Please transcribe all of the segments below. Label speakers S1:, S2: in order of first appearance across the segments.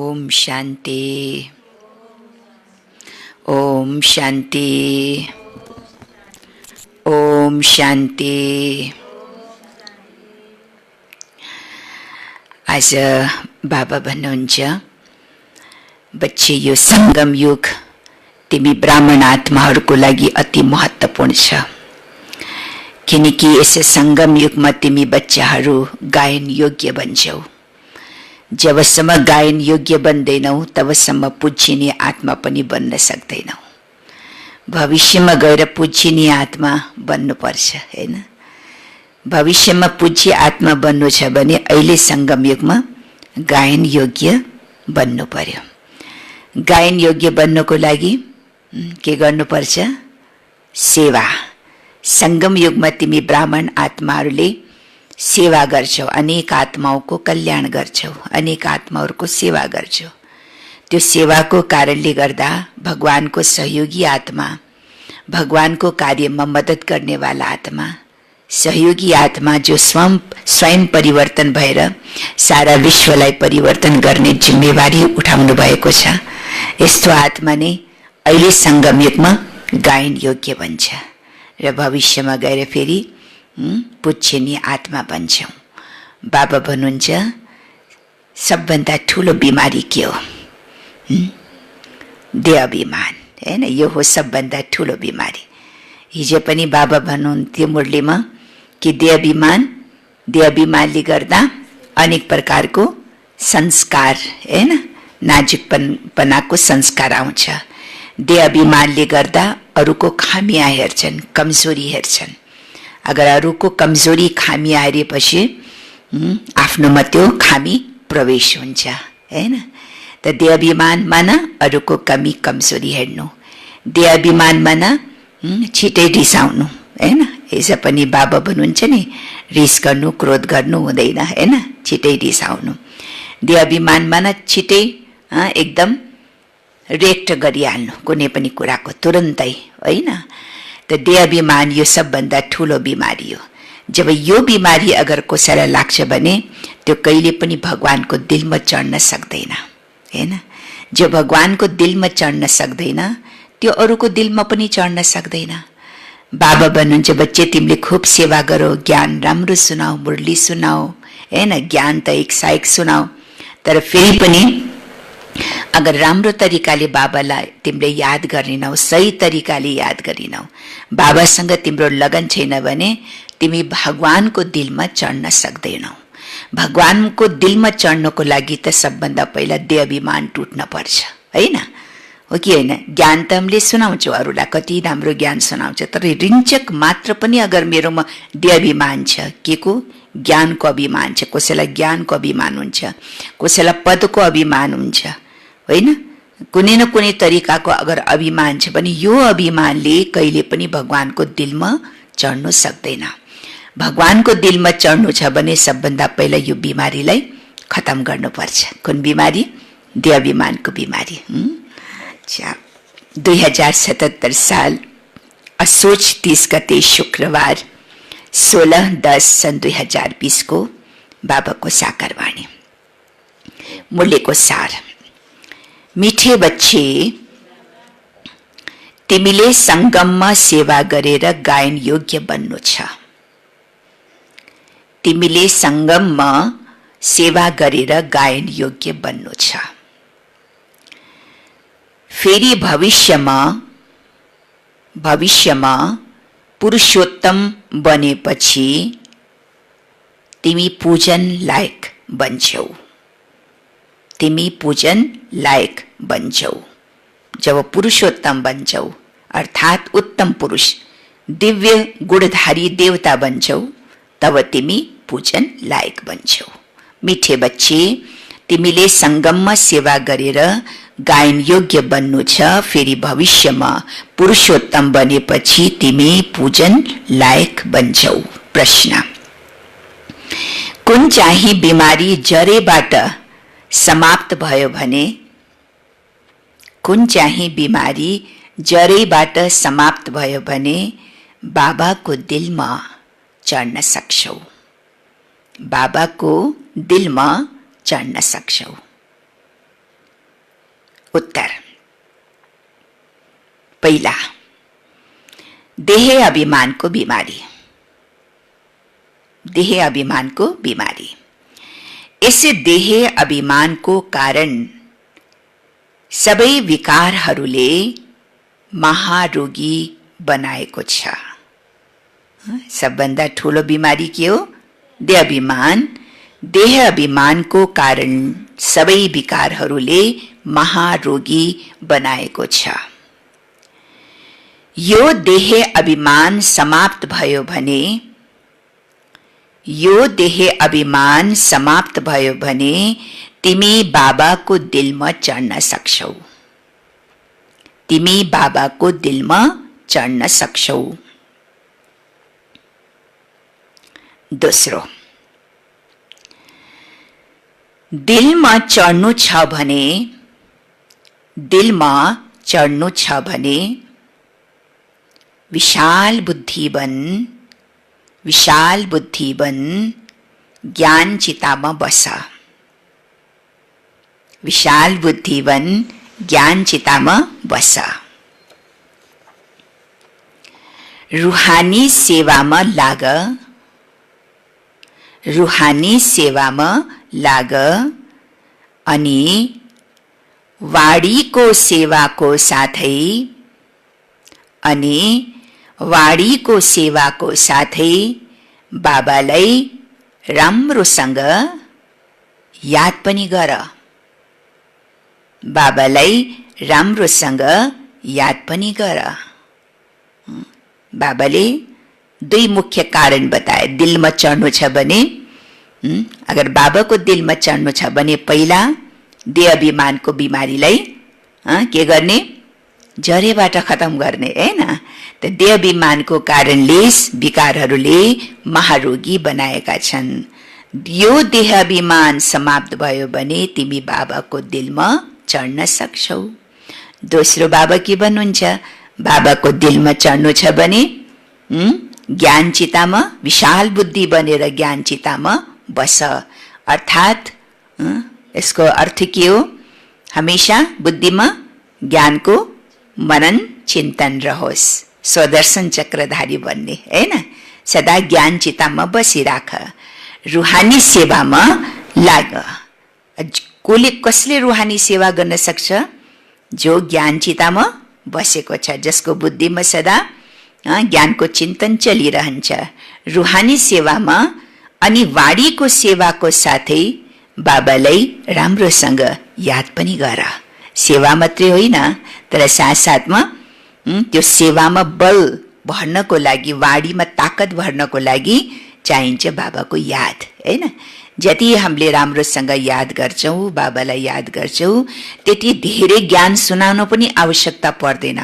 S1: ओम शांति, ओम शांति, ओम शांति। आज बाबा भन्नुहुन्छ, बच्चे यो संगम युग तिमी ब्राह्मण आत्माहरूको लागि अति महत्त्वपूर्ण छ, किनकि यस संगम युगमा तिमी बच्चाहरू गायन योग्य बन्छौ। जबसम्म गायन योग्य बन्दैनौ तबसम्म पूज्यनीय आत्मा पनि बन्न सक्दैनौ। भविष्यमा गएर पूज्यनीय आत्मा बन्नुपर्छ, हैन? भविष्यमा पूज्य आत्मा बन्नु छ भने अहिले संगम युगमा गायन योग्य बन्नु पर्यो। गायन योग्य बन्नको लागि के गर्नुपर्छ? सेवा। संगम युगमा तिमी ब्राह्मण आत्माहरूले सेवा गर्छौ, अनेक आत्माओं कल्याण गर्छौ, अनेक आत्माहरूको सेवा गर्छौ। त्यो सेवाको कारणले गर्दा भगवानको सहयोगी आत्मा, भगवानको कार्यमा मद्दत गर्नेवाला आत्मा, सहयोगी आत्मा जो स्वयं परिवर्तन भएर सारा विश्वलाई परिवर्तन गर्ने जिम्मेवारी उठाउनु भएको छ, यस्तो आत्मा नै अहिले संगम युगमा गायन योग्य बन्छ र भविष्यमा गएर फेरि पूज्यनीय आत्मा बन्छौ। बाबा भन्नुहुन्छ, सबभन्दा ठुलो बिमारी के हो? देह अभिमान, हैन? यो हो सबभन्दा ठुलो बिमारी। हिजो पनि बाबा भन्नुहुन्थ्यो मुरलीमा कि देह अभिमानले गर्दा अनेक प्रकारको संस्कार, हैन, नाजुकपनाको संस्कार आउँछ। देह अभिमानले गर्दा अरूको खामिया हेर्छन्, कमजोरी हेर्छन्। अगर अरूको कमजोरी खामी आएपछि आफ्नोमा त्यो खामी प्रवेश हुन्छ, हैन? त देह अभिमान माना अरूको कमी कमजोरी हेर्नु, देह अभिमान माना छिटै रिसाउनु, हैन? यसो पनि बाबा भन्नुहुन्छ नि, रिस गर्नु, क्रोध गर्नु हुँदैन, हैन? छिटै रिसाउनु। देह अभिमान माना छिटै एकदम रिएक्ट गरिहाल्नु कुनै पनि कुराको तुरन्तै, होइन? त देह अभिमान यो सबभन्दा ठुलो बिमारी हो। जब यो बिमारी अगर कसैलाई लाग्छ भने त्यो कहिले पनि भगवानको दिलमा चढ्न सक्दैन, हैन? जो भगवानको दिलमा चढ्न सक्दैन त्यो अरूको दिलमा पनि चढ्न सक्दैन। बाबा भन्नुहुन्छ, बच्चे तिमीले खूब सेवा गरौ, ज्ञान राम्रो सुनाऊ, मुरली सुनाऊ, हैन? ज्ञान त एक सुनाऊ, तर फेरि पनि अगर राम्रो तरिकाले बाबालाई तिमीले याद गरिनौ, सही तरिकाले याद गरिनौ, बाबासँग तिम्रो लगन छैन भने तिमी भगवानको दिलमा चढ्न सक्दैनौ। भगवानको दिलमा चढ्नको लागि त सबभन्दा पहिला देह अभिमान टुट्न पर्छ, हैन? हो कि होइन? ज्ञान त हामीले सुनाउँछौँ, अरूलाई कति राम्रो ज्ञान सुनाउँछ, तर रिञ्चक मात्र पनि अगर मेरोमा देह अभिमान छ, के को? ज्ञानको अभिमान छ। कसैलाई ज्ञानको अभिमान हुन्छ, कसैलाई पदको अभिमान हुन्छ, होइन? कुनै न कुनै तरिकाको अगर अभिमान छ भने यो अभिमानले कहिले पनि भगवानको दिलमा चढ्नु सक्दैन। भगवानको दिलमा चढ्नु छ भने सबभन्दा पहिला यो बिमारीलाई खतम गर्नुपर्छ। कुन बिमारी? देह अभिमानको बिमारी। 2077 साल असोज 30 गते शुक्रबार 16/10 सन् 2020 को बाबाको साकार वाणी। मूल्यको सार। मिठे बच्चे, तिमीले संगममा सेवा गरेर गायन योग्य बन्नु छ। तिमीले संगममा सेवा गरेर गायन योग्य बन्नु छ। फेरि भविष्यमा पुरुषोत्तम बनेपछि तिमी पूजन लायक बन्छौ। तिमी पूजन लायक बन्छौ। जब पुरुषोत्तम बन्छौ अर्थात उत्तम पुरुष, दिव्य गुणधारी देवता बन्छौ, तब तिमी पूजन लायक बन्छौ। मिठे बच्चे, तिमीले संगममा सेवा गरेर गायन योग्य बन्नु छ। फेरि भविष्यमा पुरुषोत्तम बनेपछि तिमी पूजन लायक बन्छौ। प्रश्न: कुन चाहिँ बिमारी जरेबाट समाप्त भयो भने? कुन चाहिँ बिमारी जरेबाट समाप्त भयो भने बाबाको दिलमा चढ्न सक्छौ। बाबाको दिलमा चढ्न सक्छौ। उत्तर, पहिला, देह अभिमानको बिमारी। देह अभिमानको बिमारी। यसै देह अभिमानको कारण सबै विकारहरूले महारोगी बनाएको छ। सबभन्दा ठूलो बिमारी के हो? देह अभिमान। देह अभिमानको कारण सबै विकारहरूले महारोगी बनाएको छ। यो देह अभिमान समाप्त भयो भने, यो देह अभिमान समाप्त भयो भने तिमी बाबाको दिलमा चढ्न सक्छौ। तिमी बाबाको दिलमा चढ्न सक्छौ। दोस्रो, दिलमा चढ्नु छ भने, दिलमा चढ्नु छ भने विशाल बुद्धि बन, विशाल बुद्धि बन, ज्ञान चितामा बस। विशाल बुद्धि बन, ज्ञान चितामा बस। रूहानी सेवामा लाग, रूहानी सेवामा लाग अनि वाडीको सेवाको साथै, अनि वाडीको सेवाको साथै बाबालाई राम्रोसँग याद पनि गर। बाबालाई राम्रोसँग याद पनि गर। बाबाले दुई मुख्य कारण बताए। दिलमा चढ्नु छ भने, अगर बाबाको दिलमा चढ्नु छ भने पहिला देह अभिमानको बिमारीलाई के गर्ने? जरेबाट खतम गर्ने, हैन? त देह अभिमानको कारणले विकारहरूले महारोगी बनाएका छन्। यो देह अभिमान समाप्त भयो भने तिमी बाबाको दिलमा चढ्न सक्छौ। दोस्रो बाबा के भन्नुहुन्छ? बाबाको दिलमा चढ्नु छ भने ज्ञान चितामा, विशाल बुद्धि बनेर ज्ञान चितामा बस। अर्थात् यसको अर्थ के हो? हमेशा बुद्धिमा ज्ञानको मनन चिन्तन रहोस्। स्वदर्शन चक्रधारी बन्ने, हैन? सदा ज्ञान चितामा बसिराख। रूहानी सेवामा लाग। कसले रूहानी सेवा गर्न सक्छ? जो ज्ञान चितामा बसेको छ, जसको बुद्धिमा सदा ज्ञानको चिन्तन चलिरहन्छ। रूहानी सेवामा अनि वाडीको सेवाको साथै बाबालाई राम्रोसँग याद पनि गर। सेवा मात्रै होइन, तर साथसाथमा त्यो सेवामा बल भर्नको लागि, वाडीमा ताकत भर्नको लागि चाहिन्छ बाबाको याद, हैन? जति हामीले राम्रोसँग याद गर्छौं, बाबालाई याद गर्छौं, त्यति धेरै ज्ञान सुनाउनु पनि आवश्यकता पर्दैन।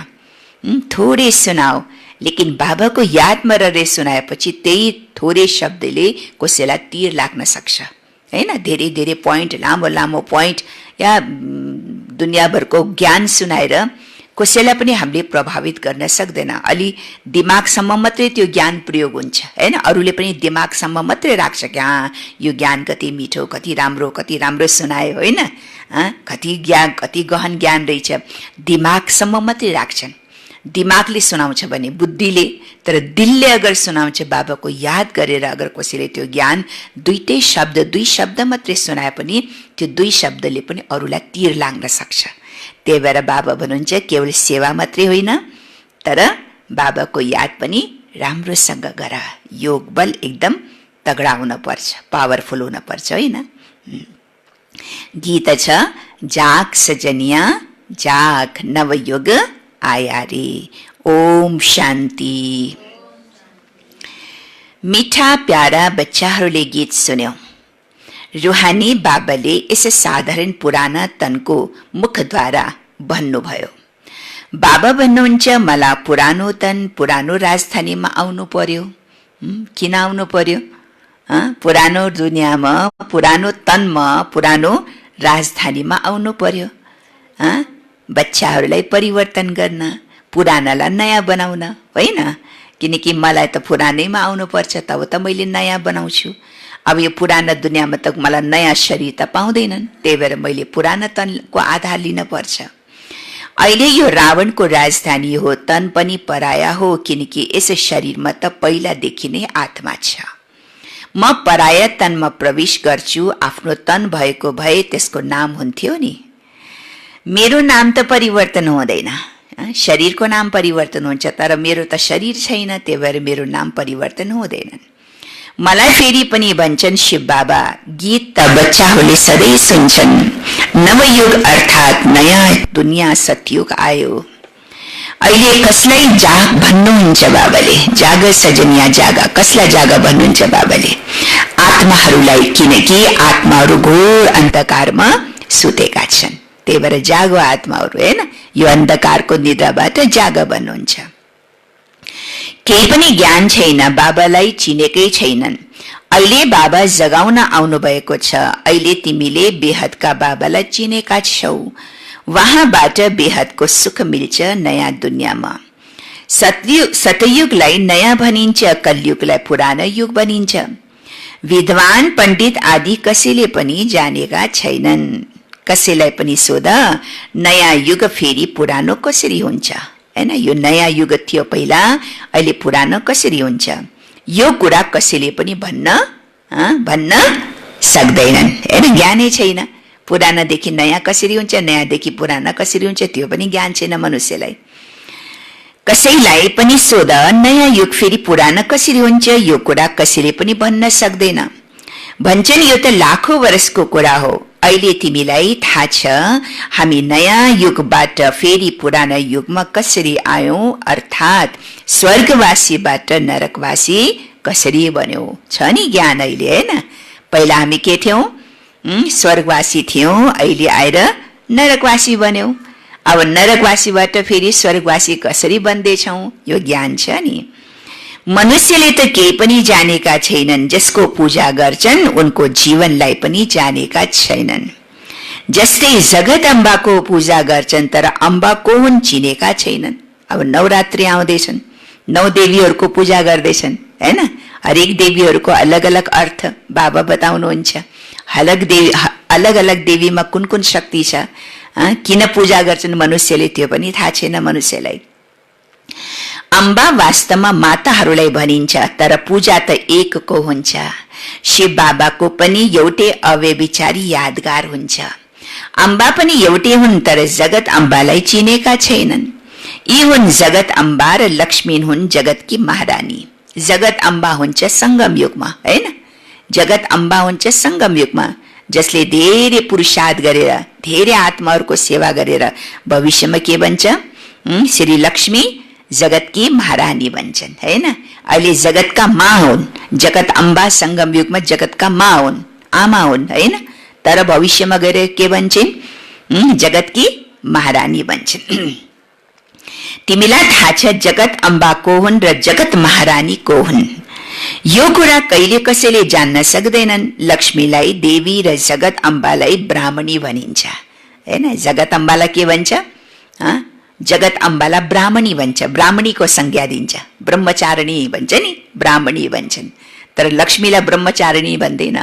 S1: थोरै सुनाऊ, लेकिन बाबाको यादमा रहेर सुनाएपछि त्यही थोरै शब्दले कसैलाई तीर लाग्न सक्छ, हैन? धेरै धेरै पोइन्ट, लामो लामो पोइन्ट या दुनियाँभरको ज्ञान सुनाएर कसैलाई पनि हामीले प्रभावित गर्न सक्दैन। अलि दिमागसम्म मात्रै त्यो ज्ञान प्रयोग हुन्छ, हैन? अरूले पनि दिमागसम्म मात्रै राख्छ कि यो ज्ञान कति मिठो, कति राम्रो सुनायो, होइन? कति ज्ञान, कति गहन ज्ञान रहेछ, दिमागसम्म मात्रै राख्छन्। दिमागले सुनाउँछ भने बुद्धिले, तर दिलले अगर सुनाउँछ, बाबाको याद गरेर अगर कसैले त्यो ज्ञान दुई शब्द मात्रै सुनाए पनि त्यो दुई शब्दले पनि अरूलाई तीर लाग्न सक्छ। त्यही भएर बाबा भन्नुहुन्छ केवल सेवा मात्रै होइन, तर बाबाको याद पनि राम्रोसँग गर। योग बल एकदम तगडा हुन पर्छ, पावरफुल हुन पर्छ, होइन? गीत छ, जाग सजनिया जाग, नवयुग आया रे। ओम शान्ति। मीठा प्यारा बच्चाहरूले गीत सुन्यौ। रूहानी बाबाले यस साधारण पुराना तनको मुखद्वारा भन्नुभयो। बाबा भन्नुहुन्छ मलाई पुरानो तन, पुरानो राजधानीमा आउनु पर्यो। किन आउनु पर्यो? पुरानो दुनियाँमा, पुरानो तनमा, पुरानो राजधानीमा आउनु पर्यो। बच्चाहरूलाई परिवर्तन गर्न, पुरानालाई नयाँ बनाउन, होइन? किनकि मलाई त पुरानैमा आउनुपर्छ, तब त मैले नयाँ बनाउँछु। अब यो पुरानो दुनियाँमा त मलाई नयाँ शरीर त पाउँदैनन्, त्यही भएर मैले पुरानो तनको आधार लिन पर्छ। अहिले यो रावणको राजधानी हो, तन पनि पराया हो, किनकि यस शरीरमा त पहिलादेखि नै आत्मा छ। म पराया तनमा प्रवेश गर्छु, आफ्नो तन भएको भए त्यसको नाम हुन्थ्यो नि। मेरो नाम त परिवर्तन हुँदैन, शरीरको नाम परिवर्तन हुन्छ, तर मेरो त शरीर छैन, त्यही भएर मेरो नाम परिवर्तन हुँदैन। मलाई फेरि पनि भन्छन् शिव बाबा, गीत त बच्चाहरूले सधैँ सुन्छन्, नवयुग अर्थात् नयाँ दुनियाँ सतयुग आयो। अहिले कसलाई जाग भन्नुहुन्छ बाबाले? जाग सजनिया जाग, कसलाई जाग भन्नुहुन्छ बाबाले? आत्माहरूलाई, किनकि आत्माहरू घोर अन्धकारमा सुतेका छन्, त्यही भएर जागो आत्माहरू, हैन? यो अन्धकारको निद्राबाट जाग भन्नुहुन्छ। केही पनि ज्ञान छैन, बाबालाई चिनेकै छैनन्। अहिले बाबा जगाउन आउनु भएको छ। अहिले तिमीले बेहदका बाबालाई चिनेका छौ, वहाँबाट बेहदको सुख मिल्छ नयाँ दुनियाँमा। सतयुगलाई नयाँ भनिन्छ, कलयुगलाई पुरानो युग भनिन्छ। विद्वान पण्डित आदि कसैले पनि जानेका छैनन्। कसैलाई पनि सोध, नयाँ युग फेरि पुरानो कसरी हुन्छ, हैन? यो नयाँ युग थियो पहिला, अहिले पुरानो कसरी हुन्छ? यो कुरा कसैले पनि भन्न सक्दैनन्, हैन? ज्ञानै छैन। पुरानादेखि नयाँ कसरी हुन्छ, नयाँदेखि पुराना कसरी हुन्छ, त्यो पनि ज्ञान छैन मनुष्यलाई। कसैलाई पनि सोध, नयाँ युग फेरि पुराना कसरी हुन्छ, यो कुरा कसैले पनि भन्न सक्दैन। भन्छन् यो त लाखौं वर्षको कुरा हो। अहिले तिमीलाई थाहा छ हामी नयाँ युगबाट फेरि पुराना युगमा कसरी आयौं, अर्थात् स्वर्गवासीबाट नरकवासी कसरी बन्यौं। छ नि ज्ञान अहिले, हैन? पहिला हामी के थियौं? स्वर्गवासी थियौं, अहिले आएर नरकवासी बन्यौं। अब नरकवासीबाट फेरि स्वर्गवासी कसरी बन्दैछौं, यो ज्ञान छ नि। मनुष्यले त केही पनि जानेका छैनन्, जसको पूजा गर्छन् उनको जीवनलाई पनि जानेका छैनन्। जस्तै जगत अम्बाको पूजा गर्छन्, तर अम्बा को हुन् चिनेका छैनन्। अब नवरात्रि आउँदैछन्, 9 देवीहरूको पूजा गर्दैछन्, हैन? हरेक देवीहरूको अलग अलग अर्थ बाबा बताउनुहुन्छ। अलग अलग देवीमा कुन कुन शक्ति छ, किन पूजा गर्छन् मनुष्यले त्यो पनि थाहा छैन मनुष्यलाई। अम्बा वास्तवमा माताहरूलाई भनिन्छ, तर पूजा त एकको हुन्छ। शिव बाबाको पनि एउटै अव्यभिचारी यादगार हुन्छ। अम्बा पनि एउटै हुन्, तर जगत अम्बालाई चिनेका छैनन्। यी हुन् जगत अम्बा र लक्ष्मी हुन् जगतकी महारानी। जगत अम्बा हुन्छ संगम युगमा, हैन? जगत अम्बा हुन्छ संगम युगमा, जसले धेरै पुरुषार्थ गरेर, धेरै आत्माहरूको सेवा गरेर भविष्यमा के बन्छ? श्री लक्ष्मी जगतकी महारानी बन्छन्, हैन? अहिले जगतका माँ हुन्। जगत अम्बा संगम युगमा जगतका माँ हुन्, आमा हुन्, हैन? तर भविष्यमा गएर के बन्छन्? जगतकी महारानी बन्छन्। तिमीलाई थाहा छ जगत अम्बा को हुन् र जगत महारानी को हुन्? यो कुरा कहिले कसैले जान्न सक्दैनन्। लक्ष्मीलाई देवी र जगत अम्बालाई ब्राह्मणी भनिन्छ, हैन? जगत अम्बालाई के भन्छ? जगत अम्बालाई ब्राह्मणी भन्छ, ब्राह्मणीको संज्ञा दिन्छ। ब्रह्मचारिणी भन्छ नि, ब्राह्मणी भन्छन्। तर लक्ष्मीलाई ब्रह्मचारिणी भन्दैन,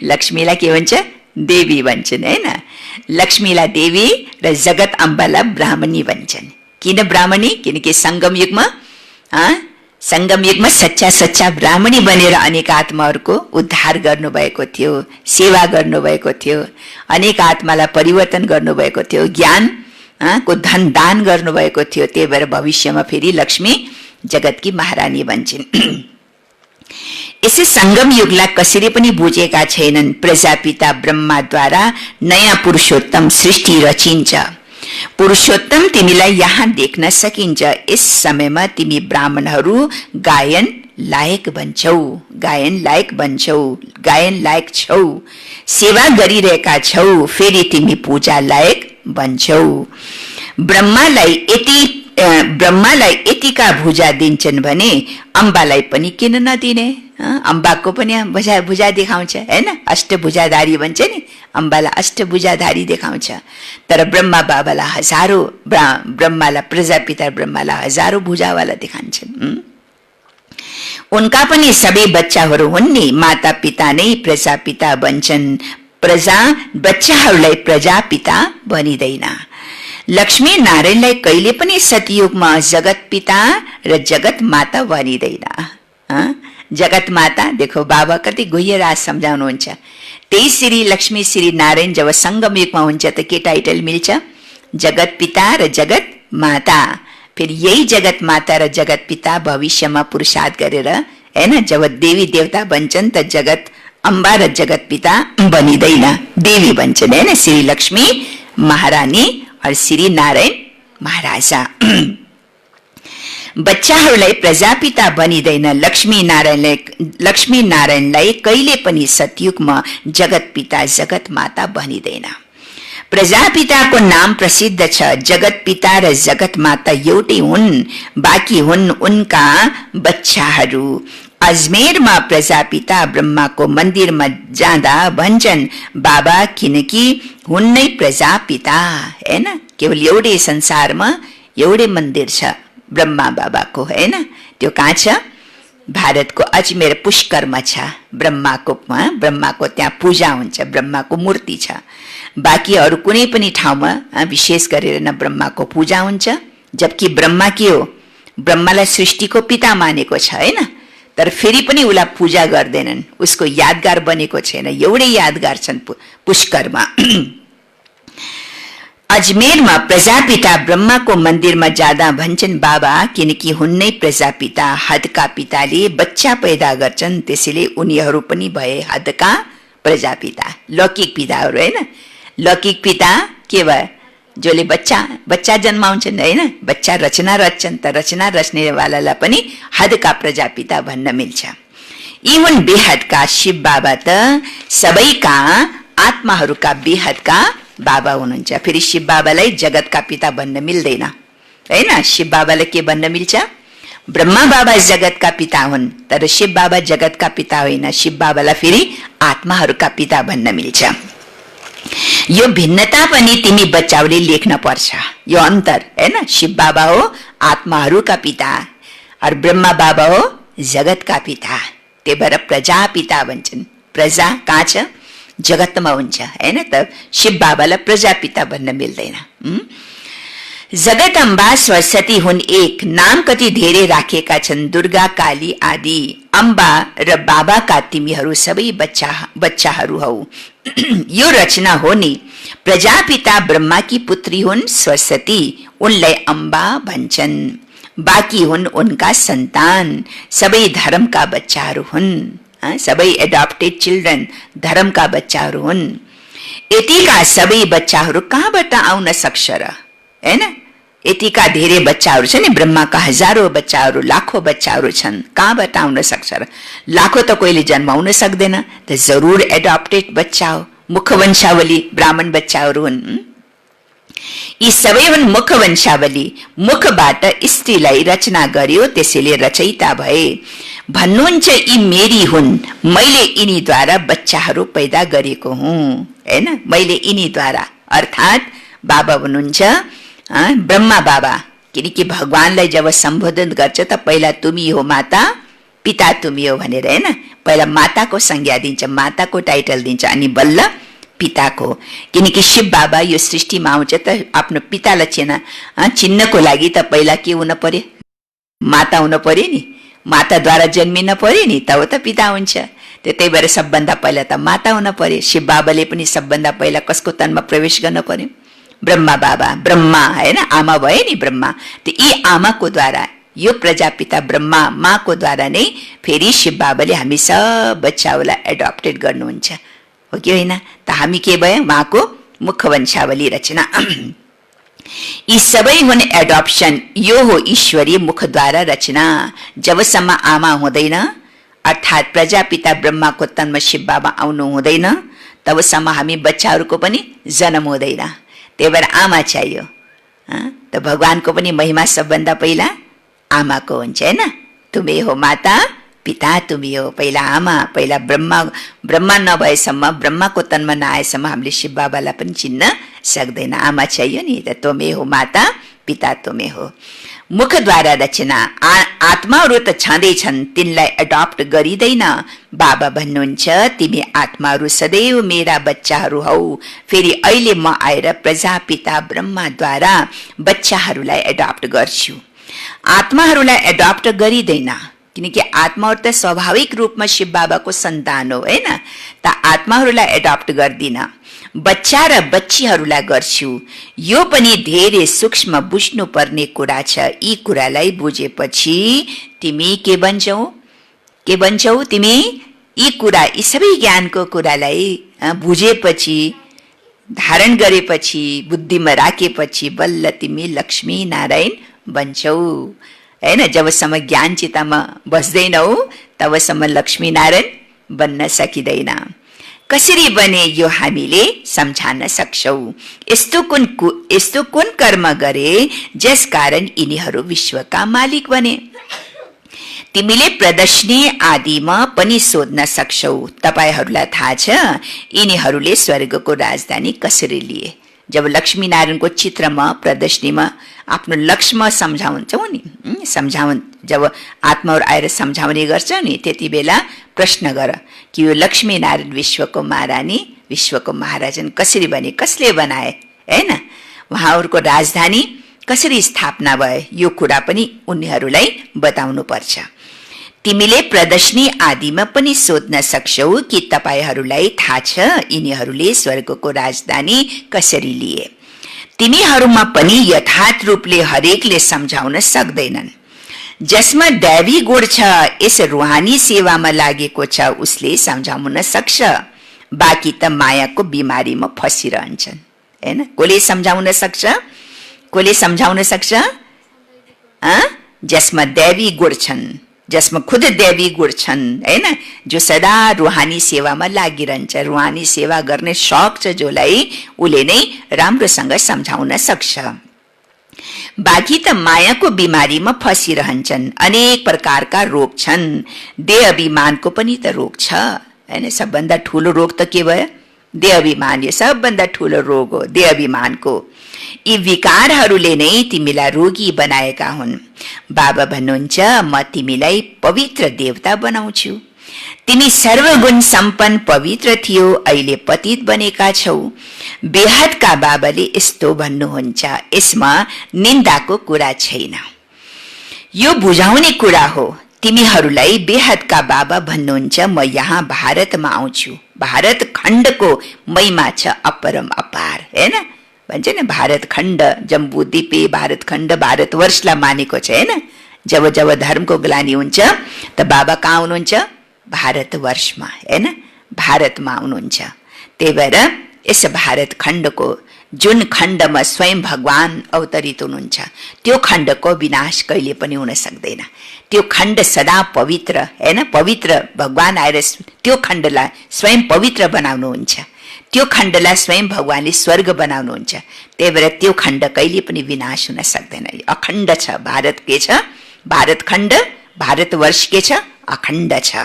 S1: लक्ष्मीलाई के भन्छ? देवी भन्छन्, हैन? लक्ष्मीलाई देवी र जगत अम्बालाई ब्राह्मणी भन्छन्। किन ब्राह्मणी? किनकि संगम युगमा सच्चा ब्राह्मणी बनेर अनेक आत्माहरूको उद्धार गर्नुभएको थियो, सेवा गर्नुभएको थियो, अनेक आत्मालाई परिवर्तन गर्नुभएको थियो, ज्ञान को धन दान गर्नुभएको थियो। त्यही भएर भविष्यमा फेरि लक्ष्मी जगतकी महारानी बन्छन्। यसै संगम युगलाई कसैले पनि बुझेका छैनन्। प्रजापिता ब्रह्माद्वारा नयाँ पुरुषोत्तम सृष्टि रचिन्छ। पुरुषोत्तम तिमीलाई यहाँ देख्न सकिन्छ। यस समयमा तिमी ब्राह्मणहरू गायन लायक बन्छौ, गायन लायक छौ, सेवा गरिरहेका छौ, फेरि तिमी पूजा लायक बन्छौ। ब्रह्मालाई यतिका भुजा दिन्छन् भने अम्बालाई पनि किन नदिने? अम्बाको पनि भुजा देखाउँछ, हैन? अष्टभुजाधारी भन्छ नि, अम्बालाई अष्टभुजाधारी देखाउँछ। तर ब्रह्मा बाबालाई ब्रह्मालाई प्रजापिता ब्रह्मालाई हजारौं भुजावाला देखाउँछन्। उनका पनि सबै बच्चाहरू हुन् नि। माता पिता नै प्रजापिता बन्छन्, बच्चाहरूलाई प्रजापिता भनिदैन। लक्ष्मी नारायणलाई कहिले पनि सतयुगमा जगत पिता र जगत माता भनिदैन। जगत माता देखो बाबा कति गुह्य राज सम्झाउनुहुन्छ। त्यही श्री लक्ष्मी श्री नारायण जब संगम युगमा हुन्छ त के टाइटल मिल्छ? जगत पिता र जगत माता। फिर यही जगत माता र जगत पिता भविष्यमा पुरुषार्थ गरेर हैन जब देवी देवता बन्छन् त जगत अम्बा र जगत पिता बनिदैन, देवी बन्छन् हैन, श्री लक्ष्मी महारानी और श्री नारायण महाराजा। बच्चाहरूलाई प्रजापिता बनिदैन। लक्ष्मी नारायणलाई कहिले पनि सतयुगमा जगत पिता जगत माता बनिदैन। प्रजापिताको नाम प्रसिद्ध छ। जगत पिता र जगत माता एउटै हुन्, बाँकी हुन् उनका बच्चाहरू। अजमेरमा प्रजापिता ब्रह्माको मन्दिरमा जाँदा भन्छन् बाबा किनकि हुन् नै प्रजापिता हैन। केवल एउटै संसारमा एउटै मन्दिर छ ब्रह्मा बाबाको हैन। त्यो कहाँ छ? भारतको अजमेर पुष्करमा छ। ब्रह्माको त्यहाँ पूजा हुन्छ, ब्रह्माको मूर्ति छ। बाँकी अरू कुनै पनि ठाउँमा विशेष गरेर न ब्रह्माको पूजा हुन्छ। जबकि ब्रह्मा के हो? ब्रह्मालाई सृष्टिको पिता मानेको छ हैन, तर फेरि पनि उसलाई पूजा गर्दैनन्, उसको यादगार बनेको छैन। एउटै यादगार छन् पुष्करमा। अजमेरमा प्रजापिता ब्रह्माको मन्दिरमा जाँदा भन्छन् बाबा किनकि हुन्नै प्रजापिता। हदका पिताले बच्चा पैदा गर्छन्, त्यसैले उनीहरू पनि भए हदका प्रजापिता। लौकिक पिताहरू हैन। लौकिक पिता के भयो? जसले बच्चा जन्माउँछन् हैन, बच्चा रचना रच्छन्, त रचना रच्नेवालालाई पनि हदका प्रजापिता भन्न मिल्छ। यी हुन् बेहदका शिव बाबा त सबैका आत्माहरूका बेहदका बाबा हुनुहुन्छ। फेरि शिव बाबालाई जगतका पिता भन्न मिल्दैन हैन। शिव बाबालाई के भन्न मिल्छ? ब्रह्मा बाबा जगतका पिता हुन्, तर शिव बाबा जगतका पिता होइन। शिव बाबालाई फेरि आत्माहरूका पिता भन्न मिल्छ। यो भिन्नता पनि तिमी बच्चाहरूले लेख्न पर्छ, यो अन्तर हैन। शिव बाबा हो आत्माहरूका पिता और ब्रह्मा बाबा हो जगतका पिता। त्यही भएर प्रजापिता भन्छन्। प्रजा कहाँ छ? जगतमा हुन्छ हैन। त शिव बाबालाई प्रजापिता भन्न मिल्दैन। जगदम्बा सरस्वती हुन् एक, नाम कति धेरै राखेका छन्, दुर्गा काली आदि। अम्बा र बाबाका तिमीहरू सबै बच्चाहरू हौ। यो रचना हो नि। प्रजापिता ब्रह्माकी पुत्री हुन् सरस्वती, उनलाई अम्बा भन्छन्। बाँकी हुन् उनका सन्तान, सबै धर्मका बच्चाहरू हुन्। सबै एडप्टेड चिल्ड्रन धर्मका बच्चाहरू हुन्। यतिका सबै बच्चाहरू कहाँबाट आउन सक्छ र हैन? यतिका धेरै बच्चाहरू छन् नि, ब्रह्माका हजारौं बच्चाहरू, लाखौं बच्चाहरू छन्, कहाँबाट आउन सक्छ र? लाखौं त कोहीले जन्माउन सक्दैन, त जरुर एडप्टेड बच्चा हो, मुखवंशावली ब्राह्मण बच्चाहरू हुन्। यी सबै हुन् मुखवंशावली। मुखबाट स्त्रीलाई रचना गर्यो, त्यसैले रचयिता भए। भन्नुहुन्छ यी मेरी हुन्, मैले यिनीद्वारा बच्चाहरू पैदा गरेको हुँ हैन। मैले यिनीद्वारा अर्थात् बाबा हुनुहुन्छ ब्रह्मा बाबा। किनकि भगवानलाई जब सम्बोधन गर्छ त पहिला तुमी हो माता, पिता तुमी हो भनेर हैन। पहिला माताको संज्ञा दिन्छ, माताको टाइटल दिन्छ, अनि बल्ल पिताको। किनकि शिव बाबा यो सृष्टिमा आउँछ त आफ्नो पितालाई चिन्नको लागि त पहिला के हुन पर्यो? माता हुन पर्यो नि। माताद्वारा जन्मिन पर्यो नि, तब त पिता हुन्छ। त्यही भएर सबभन्दा पहिला त माता हुन पर्यो। शिव बाबाले पनि सबभन्दा पहिला कसको तनमा प्रवेश गर्न पर्यो? ब्रह्मा बाबा, ब्रह्मा हैन, आमा भए नि ब्रह्मा। त यी आमाको द्वारा, यो प्रजापिता ब्रह्मा माको द्वारा नै फेरि शिव बाबाले हामी सब बच्चाहरूलाई एडप्टेड गर्नुहुन्छ, हो कि होइन? त हामी के भयो? उहाँको मुखवंशावली रचना। यी सबै हुन् एडप्सन। यो हो ईश्वरीय मुखद्वारा रचना। जबसम्म आमा हुँदैन अर्थात् प्रजापिता ब्रह्माको तनमा शिव बाबा आउनु हुँदैन, तबसम्म हामी बच्चाहरूको पनि जन्म हुँदैन। त्यही भएर आमा चाहियो। त भगवानको पनि महिमा सबभन्दा पहिला आमाको हुन्छ हैन। तुमे हो माता, पिता तुमी हो। पहिला आमा, पहिला ब्रह्मा नभएसम्म, ब्रह्माको तनमा नआएसम्म हामीले शिव बाबालाई पनि चिन्न सक्दैन। आमा चाहियो नि। त तुमे हो माता, पिता तुमै हो। मुखद्वारा रचना आत्माहरू त छँदैछन्, तिनलाई एडप्ट गरिँदैन। बाबा भन्नुहुन्छ, तिमी आत्माहरू सदैव मेरा बच्चाहरू हौ। फेरि अहिले म आएर प्रजापिता ब्रह्माद्वारा बच्चाहरूलाई एडप्ट गर्छु। आत्माहरूलाई एडप्ट गरिँदैन, किनकि आत्माहरू त स्वाभाविक रूपमा शिव बाबाको सन्तान हो, हैन? त आत्माहरूलाई एडप्ट गर्दिन, बच्चा र बच्चीहरूलाई गर्छु। यो पनि धेरै सूक्ष्म बुझ्नु पर्ने कुरा छ। यी कुरालाई बुझेपछि तिमी के बन्छौ? तिमी यी कुरा, यी सबै ज्ञानको कुरालाई बुझेपछि, धारण गरेपछि, बुद्धिमा राखेपछि बल्ल तिमी लक्ष्मी नारायण बन्छौ, हैन? जबसम्म ज्ञान चितामा बस्दैनौ तबसम्म लक्ष्मी नारायण बन्न सकिँदैन। कसरी बने यो हामीले सम्झान सक्छौ। यस्तो कुन कर्म गरे जस कारण यिनीहरू विश्वका मालिक बने। तिमीले प्रदर्शनी आदिमा पनि सोध्न सक्छौ। तपाईहरूलाई थाहा छ यिनीहरूले स्वर्गको राजधानी कसरी लिए। जब लक्ष्मी नारायणको चित्रमा प्रदर्शनीमा आफ्नो लक्ष्यमा सम्झाउँछौ नि, जब आत्माहरू आएर सम्झाउने गर्छ नि, त्यति बेला प्रश्न गर कि यो लक्ष्मी नारायण विश्वको महारानी, विश्वको महाराजन कसरी बने, कसले बनाए, हैन? उहाँहरूको राजधानी कसरी स्थापना भए, यो कुरा पनि उनीहरूलाई बताउनु पर्छ। तिमीले प्रदर्शनी आदिमा पनि सोध्न सक्छौ कि तपाईहरूलाई थाहा छ यिनीहरूले स्वर्गको राजधानी कसरी लिए। तिनीहरूमा पनि यथार्थ रूपले हरेकले सम्झाउन सक्दैनन्। जसमा दैवी गुण छ, यस रुहानी सेवामा लागेको छ, उसले सम्झाउन सक्छ। बाँकी त मायाको बिमारीमा फसिरहन्छन्, हैन? कसले सम्झाउन सक्छ? जसमा दैवी गुण छन्, जसमा खुद दैवी गुण छन्, हैन? जो सदा रुहानी सेवामा लागिरहन्छ, रुहानी सेवा गर्ने शौक छ जोलाई, उसले नै राम्रोसँग सम्झाउन सक्छ। बाँकी त मायाको बिमारीमा फसिरहन्छन्। अनेक प्रकारका रोग छन्। देह अभिमानको पनि त रोग छ, हैन? सबभन्दा ठुलो रोग त के भयो? देह अभिमान। यो सबभन्दा ठुलो रोग हो देह अभिमानको। यी विकारहरूले नै तिमीलाई रोगी बनाएका हुन्। बाबा भन्नुहुन्छ, म तिमीलाई पवित्र देवता बनाउँछु। तिमी सर्वगुण सम्पन्न पवित्र थियो, अहिले पतित बनेका छौ। बेहदका बाबाले यस्तो भन्नुहुन्छ, यसमा निन्दाको कुरा छैन, यो बुझाउने कुरा हो। तिमीहरूलाई बेहदका बाबा भन्नुहुन्छ, म यहाँ भारतमा आउँछु। भारत खण्डको महिमा छ अपरम अपार, हैन? भन्छ न भारत खण्ड, जम्बूद्वीपे भारत खण्ड, भारतवर्षलाई मानेको छ, हैन? जब जब धर्मको ग्लानी हुन्छ त बाबा कहाँ आउनुहुन्छ? भारतवर्षमा, हैन? भारतमा आउनुहुन्छ। त्यही भएर यस भारत खण्डको जुन खण्डमा स्वयं भगवान अवतरित हुनुहुन्छ, त्यो खण्डको विनाश कहिले पनि हुन सक्दैन। त्यो खण्ड सदा पवित्र, हैन? पवित्र भगवान आएर त्यो खण्डलाई स्वयं पवित्र बनाउनुहुन्छ। त्यो खण्डलाई स्वयं भगवानले स्वर्ग बनाउनुहुन्छ। त्यही भएर त्यो खण्ड कहिले पनि विनाश हुन सक्दैन, अखण्ड छ। भारत के छ? भारत खण्ड, भारतवर्ष के छ? अखण्ड छ।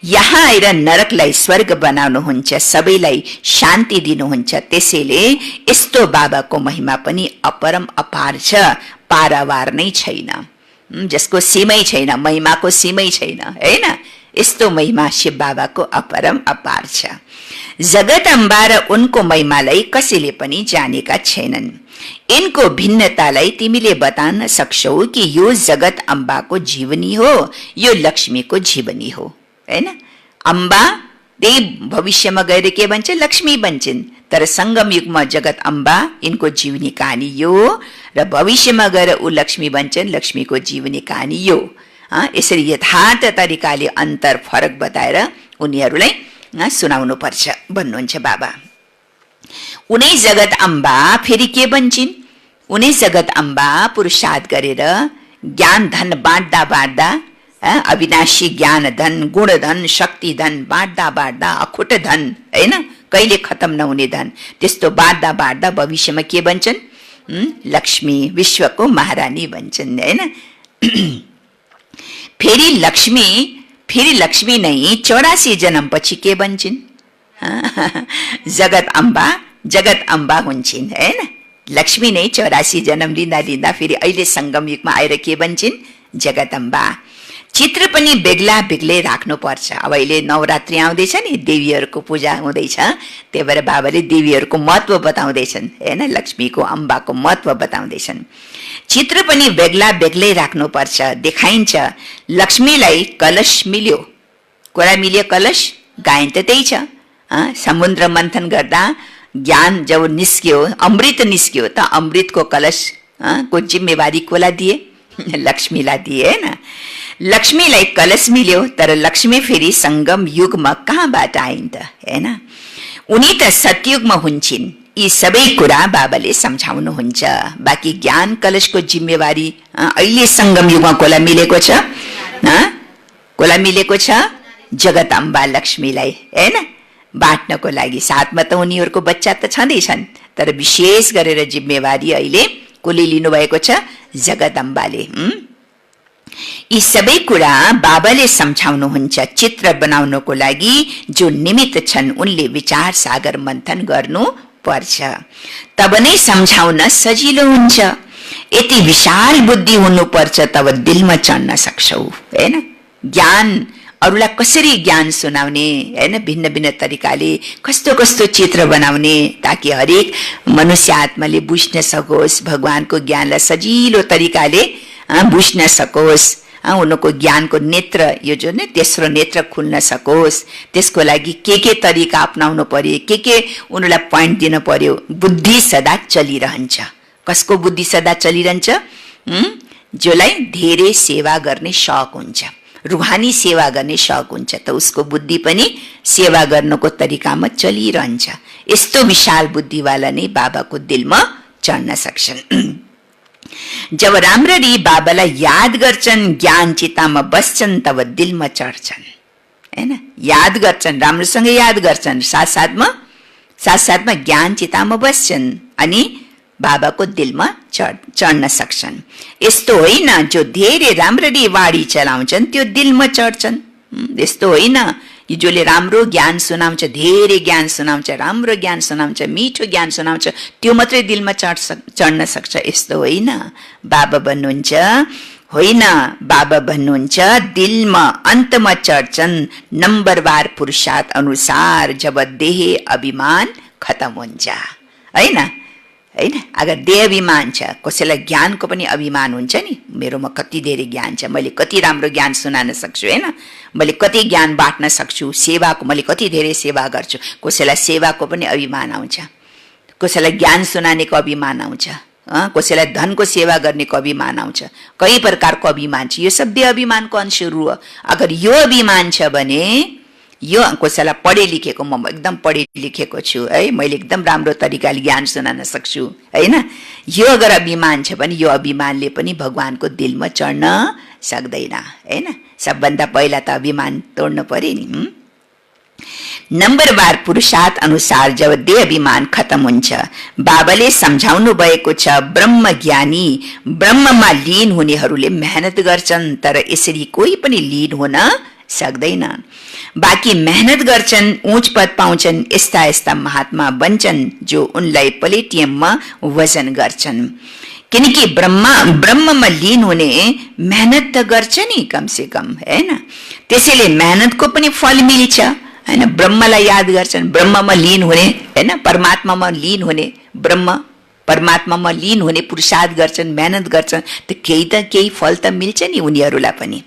S1: यहाँ आएर नरकलाई स्वर्ग बनाउनुहुन्छ, सबैलाई शान्ति दिनुहुन्छ। त्यसैले यस्तो बाबाको महिमा पनि अपरम अपार छ, पारावार नै छैन, जसको सीमै छैन, महिमाको सीमै छैन, हैन? यस्तो महिमा शिव बाबाको अपरम अपार छ। जगत अम्बा र उनको महिमालाई कसैले पनि जानेका छैनन्। इनको भिन्नतालाई तिमीले बताउन सक्छौ कि यो जगत अम्बाको जीवनी हो, यो लक्ष्मीको जीवनी हो, हैन? अम्बा त्यही भविष्यमा गएर के भन्छ? लक्ष्मी बन्छन्। तर संगम युगमा जगत अम्बा, इनको जीवनी कहानी यो, र भविष्यमा गएर ऊ लक्ष्मी बन्छन्, लक्ष्मीको जीवनी कहानी यो। यसरी यथार्थ तरिकाले अन्तर फरक बताएर उनीहरूलाई सुनाउनु पर्छ भन्नुहुन्छ बाबा। उनै जगत अम्बा फेरि के बन्छन्? उनै जगत अम्बा पुरुषार्थ गरेर ज्ञान धन बाँड्दा बाँड्दा, अविनाशी ज्ञान धन, गुण धन, शक्ति धन बाँड्दा बाँड्दा, अखुट धन, हैन? कहिले खत्म नहुने धन, त्यस्तो बाँड्दा बाँड्दा भविष्यमा के बन्छन्? लक्ष्मी, विश्वको महारानी बन्छन्, हैन? फेरि लक्ष्मी नै 84 जन्मपछि के बन्छन्? जगत अम्बा हुन्छन्, हैन? लक्ष्मी नै 84 जन्म लिँदा लिँदा फेरि अहिले संगम युगमा आएर के बन्छन्? जगदम्बा। चित्र पनि बेग्ला बेग्लै राख्नुपर्छ। अब अहिले नवरात्रि आउँदैछ नि, देवीहरूको पूजा हुँदैछ, त्यही भएर बाबाले देवीहरूको महत्व बताउँदैछन् हैन, लक्ष्मीको अम्बाको महत्व बताउँदैछन्। चित्र पनि बेग्ला बेग्लै राख्नुपर्छ। देखाइन्छ लक्ष्मीलाई कलश मिल्यो। कुरा मिल्यो कलश? गायन त त्यही छ। समुद्र मन्थन गर्दा ज्ञान जब निस्क्यो, अमृत निस्क्यो, त अमृतको कलश को जिम्मेवारी कोलाई दिए? लक्ष्मीलाई दिए हैन। लक्ष्मीलाई कलश मिल्यो, तर लक्ष्मी फेरि संगम युगमा कहाँबाट आइन् त हैन? उनी त सतयुगमा हुन्छन्। यी सबै कुरा बाबाले सम्झाउनुहुन्छ। बाँकी ज्ञान कलशको जिम्मेवारी अहिले संगम युगमा कोलाई मिलेको छ? कोलाई मिलेको छ? जगदम्बा लक्ष्मीलाई हैन, बाँट्नको लागि। साथमा त उनीहरूको बच्चा त छँदैछन्, तर विशेष गरेर जिम्मेवारी अहिले कसले लिनुभएको छ? जगदम्बाले। यी सबै कुरा बाबाले सम्झाउनुहुन्छ। चित्र बनाउनको लागि जो निमित्त छन् उनले विचार सागर मन्थन गर्नु पर्छ, तब नै सम्झाउन सजिलो हुन्छ। यति विशाल बुद्धि हुनुपर्छ, तब दिलमा चढ्न सक्छौ हैन। ज्ञान अरूलाई कसरी ज्ञान सुनाउने हैन, भिन्न भिन्न तरिकाले कस्तो कस्तो चित्र बनाउने, ताकि हरेक मनुष्य आत्माले बुझ्न सकोस्, भगवानको ज्ञानलाई सजिलो तरिकाले बुझ्न सकोस्, उनको ज्ञानको नेत्र, यो जो ने तेस्रो नेत्र खुल्न सकोस्। त्यसको लागि के तरिका अपनाउनु पर्यो, के उनीलाई पोइन्ट दिन पर्यो। बुद्धि सदा चलिरहन्छ। कसको बुद्धि सदा चलिरहन्छ? जोलाई धेरै सेवा गर्ने शौक हुन्छ, रूहानी सेवा गर्ने शौक हुन्छ, त उसको बुद्धि पनि सेवा गर्नको तरिकामा चलिरहन्छ। यस्तो विशाल बुद्धिवाला नै बाबाको दिलमा चढ्न सक्छन्। जब राम्ररी बाबालाई याद गर्छन्, ज्ञान चितामा बस्छन्, तब दिलमा चढ्छन् हैन। याद गर्छन्, राम्रोसँग याद गर्छन्, साथसाथमा ज्ञान चितामा बस्छन् अनि बाबाको दिलमा चढ्न सक्छन्। यस्तो होइन जो धेरै राम्ररी वाणी चलाउँछन् त्यो दिलमा चढ्छन्। यस्तो होइन जसले राम्रो ज्ञान सुनाउँछ, धेरै ज्ञान सुनाउँछ, राम्रो ज्ञान सुनाउँछ, मिठो ज्ञान सुनाउँछ, त्यो मात्रै दिलमा चढ्न सक्छ। यस्तो होइन। बाबा भन्नुहुन्छ दिलमा अन्तमा चढ्छन्, नम्बरवार पुरुषार्थ अनुसार जब देह अभिमान खतम हुन्छ हैन। अगर देह अभिमान छ, कसैलाई ज्ञानको पनि अभिमान हुन्छ नि, मेरोमा कति धेरै ज्ञान छ, मैले कति राम्रो ज्ञान सुनाउन सक्छु हैन, मैले कति ज्ञान बाँट्न सक्छु, सेवाको मैले कति धेरै सेवा गर्छु। कसैलाई सेवाको पनि अभिमान आउँछ, कसैलाई ज्ञान सुनानेको अभिमान आउँछ, कसैलाई धनको सेवा गर्नेको अभिमान आउँछ। कई प्रकारको अभिमान छ। यो सब देह अभिमानको अंश हो। अगर यो अभिमान छ भने, यो कसैलाई पढे लेखेको, म एकदम पढे लेखेको छु है, मैले एकदम राम्रो तरिकाले ज्ञान सुनाउन सक्छु हैन, यो अगर अभिमान छ भने यो अभिमानले पनि भगवानको दिलमा चढ्न सक्दैन हैन। सबभन्दा पहिला त अभिमान तोड्नु पर्यो नि। नम्बरवार पुरुषार्थ अनुसार जब देह अभिमान खत्म हुन्छ, बाबाले सम्झाउनु भएको छ ब्रह्म ज्ञानी, ब्रह्ममा लीन हुनेहरूले मेहनत गर्छन्, तर यसरी कोही पनि लीन हुन सक्दैन। बाँकी मेहनत गर्छन्, उच्च पद पाउँछन्, यस्ता महात्मा बन्छन् जो उनलाई प्लेटियममा वजन गर्छन्। किनकि ब्रह्ममा लीन हुने मेहनत त गर्छ नि कम से कम हैन, त्यसैले मेहनतको पनि फल मिल्छ हैन। ब्रह्मलाई याद गर्छन्, ब्रह्ममा लीन हुने हैन, परमात्मामा लीन हुने, परमात्मामा लीन हुने पुरुषार्थ गर्छन्, मेहनत गर्छन्, त केही फल त मिल्छ नि उनीहरूलाई पनि।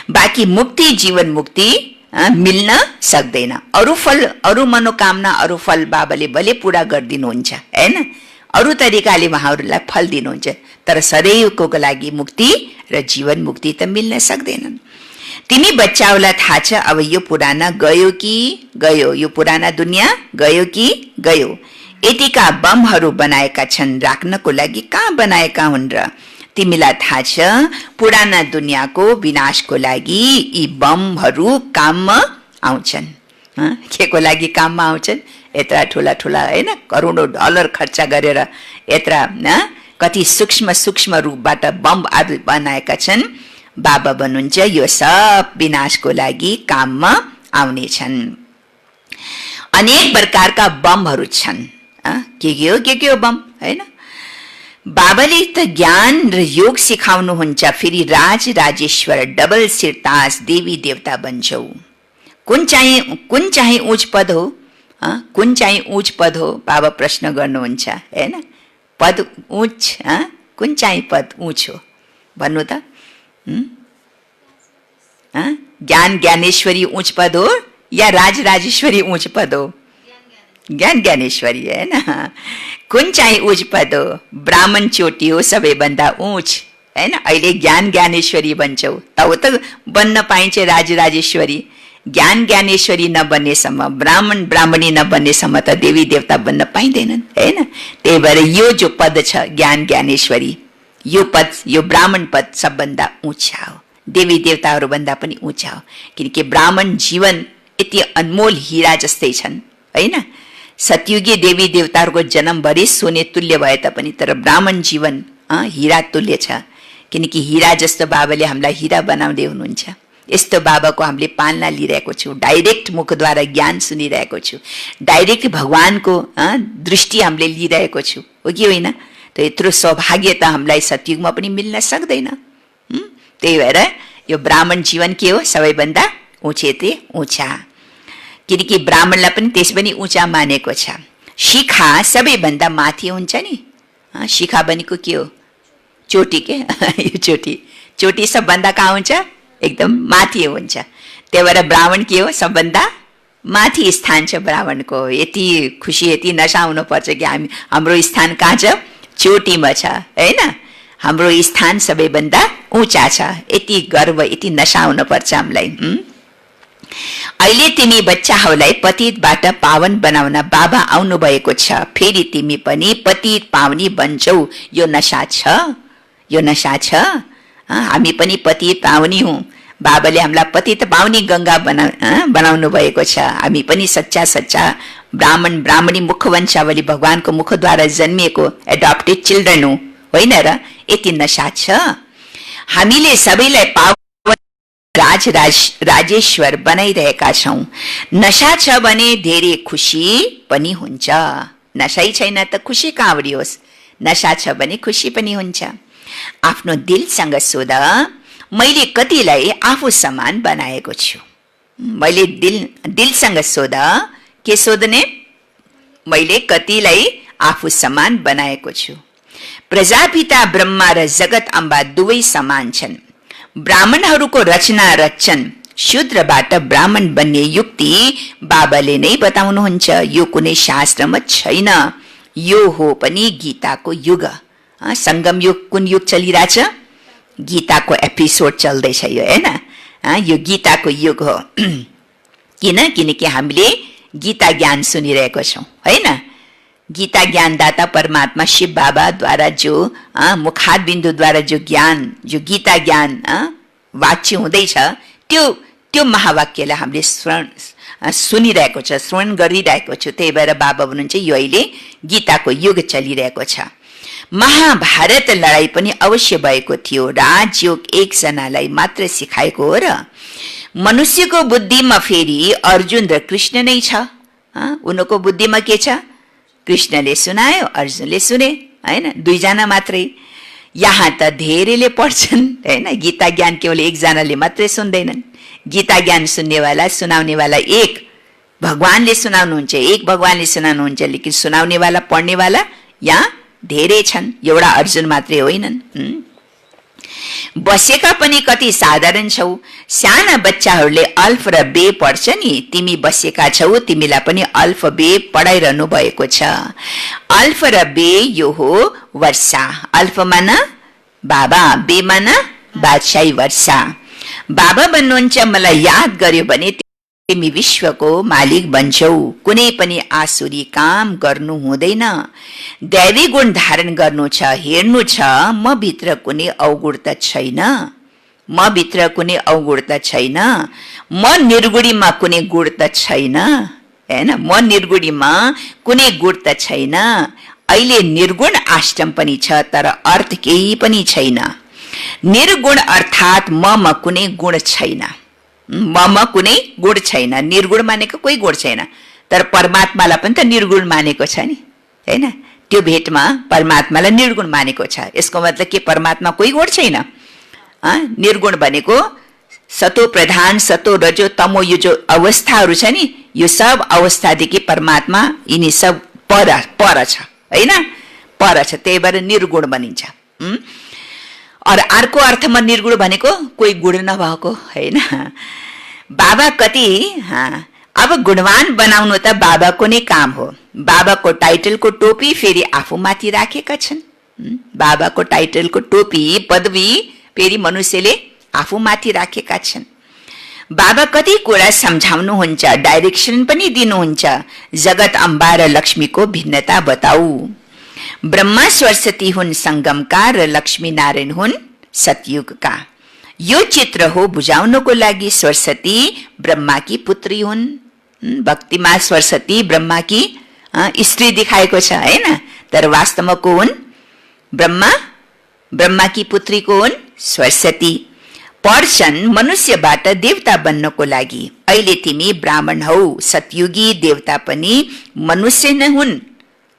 S1: बाँकी मुक्ति, जीवन मुक्ति मिल्न सक्दैन। अरू फल, अरू मनोकामना, अरू फल बाबाले भले पूरा गरिदिनुहुन्छ हैन, अरू तरिकाले उहाँहरूलाई फल दिनुहुन्छ, तर सदैवको लागि मुक्ति र जीवन मुक्ति त मिल्न सक्दैनन्। तिमी बच्चाहरूलाई थाहा छ अब यो पुराना गयो कि गयो, यो पुराना दुनियाँ गयो कि गयो। यतिका बमहरू बनाएका छन्, राख्नको लागि कहाँ बनाएका हुन् र? तिमीलाई थाहा छ पुराना दुनियाँको विनाशको लागि यी बमहरू काममा आउँछन्। के को लागि काममा आउँछन्? यत्रा ठुला हैन, करोडौं डलर खर्च गरेर यत्रा कति सूक्ष्म रूपबाट बम आदि बनाएका छन्। बाबा भन्नुहुन्छ यो सब विनाशको लागि काममा आउने छन्। अनेक प्रकारका बमहरू छन्। के हो बम हैन? बाबाले त ज्ञान र योग सिकाउनुहुन्छ, फेरि राज राजेश्वर डबल सिरताज देवी देवता बन्छौ। कुन चाहिँ उच्च पद हो? कुन चाहिँ उच्च पद हो? बाबा प्रश्न गर्नुहुन्छ हैन। पद उच्च, कुन चाहिँ पद उच्च हो भन्नु त? ज्ञान ज्ञानेश्वरी उच्च पद हो या राज राजेश्वरी उच्च पद हो? ज्ञान ज्ञानेश्वरी हैन। कुन चाहिँ उच्च पद हो? ब्राह्मण चोटी हो सबैभन्दा उच्च हैन। अहिले ज्ञान ज्ञानेश्वरी भन्छौ, तब त बन्न पाइन्छ राज राजेश्वरी। ज्ञान ज्ञानेश्वरी नबन्नेसम्म, ब्राह्मण ब्राह्मणी नबन्नेसम्म त देवी देवता बन्न पाइँदैनन् हैन। त्यही भएर यो जो पद छ ज्ञान ज्ञानेश्वरी, यो पद, यो ब्राह्मण पद सबभन्दा उँचा हो, देवी देवताहरू भन्दा पनि उँचा हो। किनकि ब्राह्मण जीवन यति अनमोल हीरा जस्तै छन् हैन। सतयुगी देवी देवताहरूको जन्मभरि सोने तुल्य भए तापनि तर ब्राह्मण जीवन हीरा तुल्य छ। किनकि हीरा जस्तो बाबाले हामीलाई हीरा बनाउँदै हुनुहुन्छ। यस्तो बाबाको हामीले पालना लिइरहेको छु, डाइरेक्ट मुखद्वारा ज्ञान सुनिरहेको छु, डाइरेक्ट भगवानको दृष्टि हामीले लिइरहेको छु, हो कि होइन? त यत्रो सौभाग्य त हामीलाई सतयुगमा पनि मिल्न सक्दैन। त्यही भएर यो ब्राह्मण जीवन के हो? सबैभन्दा उँचेते उँचा। किनकि ब्राह्मणलाई पनि त्यस पनि उँचा मानेको छ। शिखा सबैभन्दा माथि हुन्छ नि। शिखा भनेको के हो? चोटी के यो चोटी सबभन्दा कहाँ हुन्छ? एकदम माथि हुन्छ। त्यही भएर ब्राह्मण के हो? सबभन्दा माथि स्थान छ ब्राह्मणको। यति खुसी, यति नशा हुनुपर्छ कि हाम्रो स्थान कहाँ छ? चोटीमा छ हैन। हाम्रो स्थान सबैभन्दा उँचा छ। यति गर्व, यति नशा हुनुपर्छ हामीलाई। अहिले तिमी बच्चाहरूलाई पतितबाट पावन बनाउन बाबा आउनु भएको छ। फेरि तिमी पनि पतित पावनी बन्छौ। यो नशा छ, यो नशा छ। हामी पनि पतित पावनी हौं। बाबाले हामीलाई पतित पावनी गंगा बनाउनु भएको छ। हामी पनि सच्चा सच्चा ब्राह्मण ब्राह्मणी मुखवंशावली भगवानको मुखद्वारा जन्मिएको एडप्टेड चिल्ड्रन हो, होइन र? यति नशा छ। हामीले सबैलाई पावन राजेश्वर बनाइरहेका छौं। नशा छ भने धेरै खुसी पनि हुन्छ। नशै छैन त खुसी कहाँबाट होस्? नशा छ भने खुसी पनि हुन्छ। आफ्नो दिलसँग सोध, मैले कतिलाई आफू समान बनाएको छु? मैले दिलसँग सोध, के सोध्ने? मैले कतिलाई आफू समान बनाएको छु? प्रजापिता ब्रह्मा र जगत अम्बा दुवै समान छन्। ब्राह्मणहरूको रचना रच्छन्। शूद्रबाट ब्राह्मण बन्ने युक्ति बाबाले नै बताउनुहुन्छ। यो कुनै शास्त्रमा छैन। यो हो पनि गीताको युग। संगम युग कुन युग चलिरहेछ? गीताको एपिसोड चल्दैछ यो, हैन? यो गीताको युग हो। किनकि हामीले गीता ज्ञान सुनिरहेको छौं, हैन? गीता ज्ञानदाता परमात्मा शिव बाबाद्वारा जो मुखारबिन्दुद्वारा जो ज्ञान, जो गीता ज्ञान वाच्य हुँदैछ, त्यो महावाक्यलाई हामीले सुनिरहेको छ, श्रवण गरिरहेको छु। त्यही भएर बाबा भन्नुहुन्छ यो अहिले गीताको युग चलिरहेको छ। महाभारत लडाई पनि अवश्य भएको थियो। राजयोग एकजनालाई मात्र सिकाएको हो र? मनुष्यको बुद्धिमा फेरि अर्जुन र कृष्ण नै छ। उनको बुद्धिमा के छ? कृष्णले सुनायो, अर्जुनले सुने, हैन? दुईजना मात्रै। यहाँ त धेरैले पढ्छन्, हैन? गीता ज्ञान केवल एकजनाले मात्रै सुन्दैनन्। गीता ज्ञान सुन्नेवाला, सुनाउनेवाला एक भगवानले सुनाउनुहुन्छ, एक भगवानले सुनाउनुहुन्छ। लेकिन सुनाउनेवाला, पढ्नेवाला यहाँ धेरै छन्। एउटा अर्जुन मात्रै होइनन्। बसेका पनि कति साधारण छौ। साना बच्चाहरूले अल्फ र बे पढ्छ नि। तिमी बसेका छौ, तिमीलाई पनि अल्फ बे पढाइरहनु भएको छ। अल्फ र बे यो हो वर्षा। अल्फ माना बाबा, बे माना बादशाही वर्षा। बाबा भन्नुहुन्छ मलाई याद गर्यो भने तिमी विश्वको मालिक बन्छौ। कुनै पनि आसुरी काम गर्नु हुँदैन। दैवी गुण धारण गर्नु छ, हेर्नु छ म भित्र कुनै अवगुण त छैन। म भित्र कुनै अवगुण त छैन। म निर्गुणीमा कुनै गुण त छैन, हैन? म निर्गुणीमा कुनै गुण त छैन। अहिले निर्गुण आश्रम पनि छ तर अर्थ केही पनि छैन। निर्गुण अर्थात ममा कुनै गुण छैन। ममा कुनै गुण छैन। निर्गुण मानेको कोही गुण छैन। तर परमात्मालाई पनि त निर्गुण मानेको छ नि, हैन? त्यो भेटमा परमात्मालाई निर्गुण मानेको छ। यसको मतलब के परमात्मा कोही गुण छैन। निर्गुण भनेको सतो प्रधान, सतो रजो तमो यो जो अवस्थाहरू छ नि, यो सब अवस्थादेखि परमात्मा यिनी सब पर छ हैन, पर छ, त्यही भएर निर्गुण भनिन्छ। और अर्को अर्थमा निर्गुण भनेको कोही गुण नभएको हैन। बाबा कति अब गुणवान बनाउनु त बाबाको नै काम हो। बाबाको टाइटलको टोपी फेरि आफूमाथि राखेका छन्। बाबाको टाइटलको टोपी पदवी फेरि मनुष्यले आफूमाथि राखेका छन्। बाबा कति कुरा सम्झाउनुहुन्छ, डाइरेक्सन पनि दिनुहुन्छ। जगत अम्बा र लक्ष्मीको भिन्नता बताऊ। ब्रह्मा सरस्वती हुन् संगमका र लक्ष्मी नारायण हुन् सतयुगका। यो चित्र हो बुझाउनको लागि सरस्वती ब्रह्माकी पुत्री हुन्। भक्तिमा सरस्वती ब्रह्माकी स्त्री देखाएको छ हैन, तर वास्तवमा को हुन्? ब्रह्माकी पुत्रीको हुन् सरस्वती। पढ्छन् मनुष्यबाट देवता बन्नको लागि। अहिले तिमी ब्राह्मण हौ, सतयुगी देवता पनि मनुष्य नै हुन्।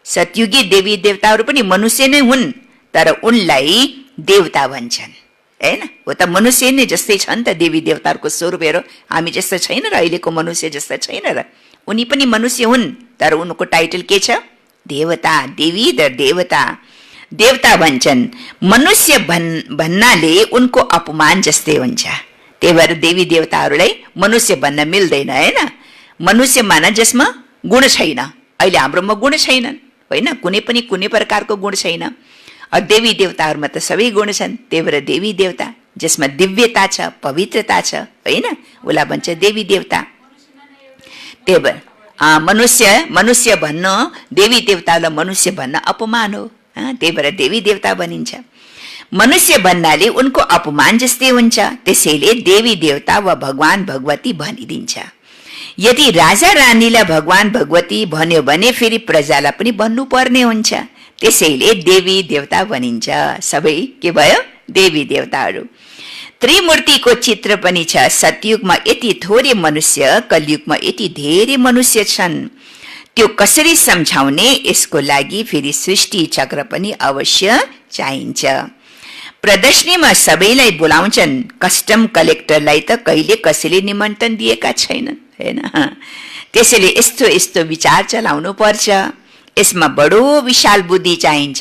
S1: सतयुगी देवी देवताहरू पनि मनुष्य नै हुन्, तर उनलाई देवता भन्छन् हैन। हो त मनुष्य नै जस्तै छ नि त, देवी देवताहरूको स्वरूप हेर, हामी जस्तो छैन र, अहिलेको मनुष्य जस्तो छैन र। उनी पनि मनुष्य हुन्, तर उनको टाइटल के छ? देवता, देवी र देवता। देवता भन्छन्। मनुष्य भन्नाले उनको अपमान जस्तै हुन्छ। त्यही भएर देवी देवताहरूलाई मनुष्य भन्न मिल्दैन हैन। मनुष्य मान जसमा गुण छैन। अहिले हाम्रोमा गुण छैनन् होइन, कुनै प्रकारको गुण छैन। देवी देवताहरूमा त सबै गुण छन्। त्यही भएर देवी देवता जसमा दिव्यता छ, पवित्रता छ होइन, उसलाई भन्छ देवी देवता। त्यही भएर मनुष्य भन्न, देवी देवतालाई मनुष्य भन्न अपमान हो। त्यही भएर देवी देवता भनिन्छ। मनुष्य भन्नाले उनको अपमान जस्तै हुन्छ, त्यसैले देवी देवता वा भगवान भगवती भनिदिन्छ। यदि राजा रानीलाई भगवान भगवती भन्यो भने फेरि प्रजालाई पनि भन्नुपर्ने हुन्छ, त्यसैले देवी देवता भनिन्छ। सबै के भयो? देवी देवताहरू। त्रिमूर्तिको चित्र पनि छ। सतयुगमा यति थोरै मनुष्य, कलियुगमा यति धेरै मनुष्य छन्। त्यो कसरी सम्झाउने? यसको लागि फेरि सृष्टि चक्र पनि अवश्य चाहिन्छ। प्रदर्शनीमा सबैलाई बोलाउँछन्, कस्टम कलेक्टरलाई त कहिले कसैले निमन्त्रण दिएका छैनन् हैन। त्यसैले यस्तो यस्तो विचार चलाउनु पर्छ। यसमा बडो विशाल बुद्धि चाहिन्छ।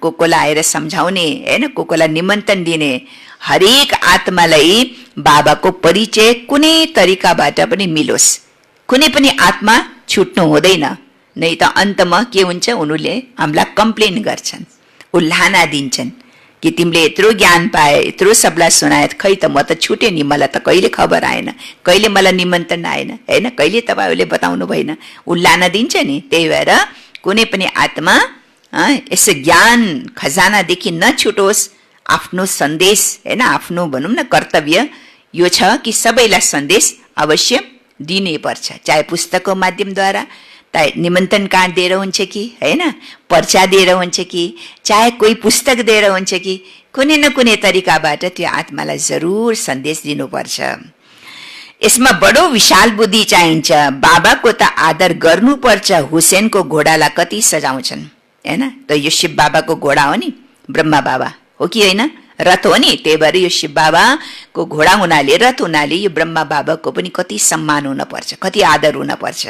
S1: कोकोलाई आएर सम्झाउने हैन, कोकोलाई निमन्त्रण दिने। हरेक आत्मालाई बाबाको परिचय कुनै तरिकाबाट पनि मिलोस्। कुनै पनि आत्मा छुट्नु हुँदैन, नै त अन्तमा के हुन्छ? उनीहरूले हामीलाई कम्प्लेन गर्छन्, उल्हाना दिन्छन् कि तिमीले यत्रो ज्ञान पाए, यत्रो सबलाई सुनाए, खै त म त छुटेँ नि, मलाई त कहिले खबर आएन, कहिले मलाई निमन्त्रण आएन हैन, कहिले तपाईँहरूले बताउनु भएन, उल्हाना दिन्छ नि। त्यही भएर कुनै पनि आत्मा यसो ज्ञान खजानादेखि नछुटोस्। आफ्नो सन्देश हैन, आफ्नो भनौँ न कर्तव्य यो छ कि सबैलाई सन्देश अवश्य दिनै पर्छ। चाहे पुस्तकको माध्यमद्वारा, निमन्त्रण कार्ड दिएर हुन्छ कि हैन, पर्चा दिएर हुन्छ कि, चाहे कोही पुस्तक दिएर हुन्छ कि, कुनै न कुनै तरिकाबाट त्यो आत्मालाई जरुर सन्देश दिनुपर्छ। यसमा बडो विशाल बुद्धि चाहिन्छ। बाबाको त आदर गर्नुपर्छ। हुसेनको घोडालाई कति सजाउँछन् हैन, त यो शिव बाबाको घोडा हो नि, ब्रह्मा बाबा हो कि होइन, रथ हो नि। त्यही भएर यो शिव बाबाको घोडा हुनाले, रथ हुनाले यो ब्रह्मा बाबाको पनि कति सम्मान हुनपर्छ, कति आदर हुनपर्छ।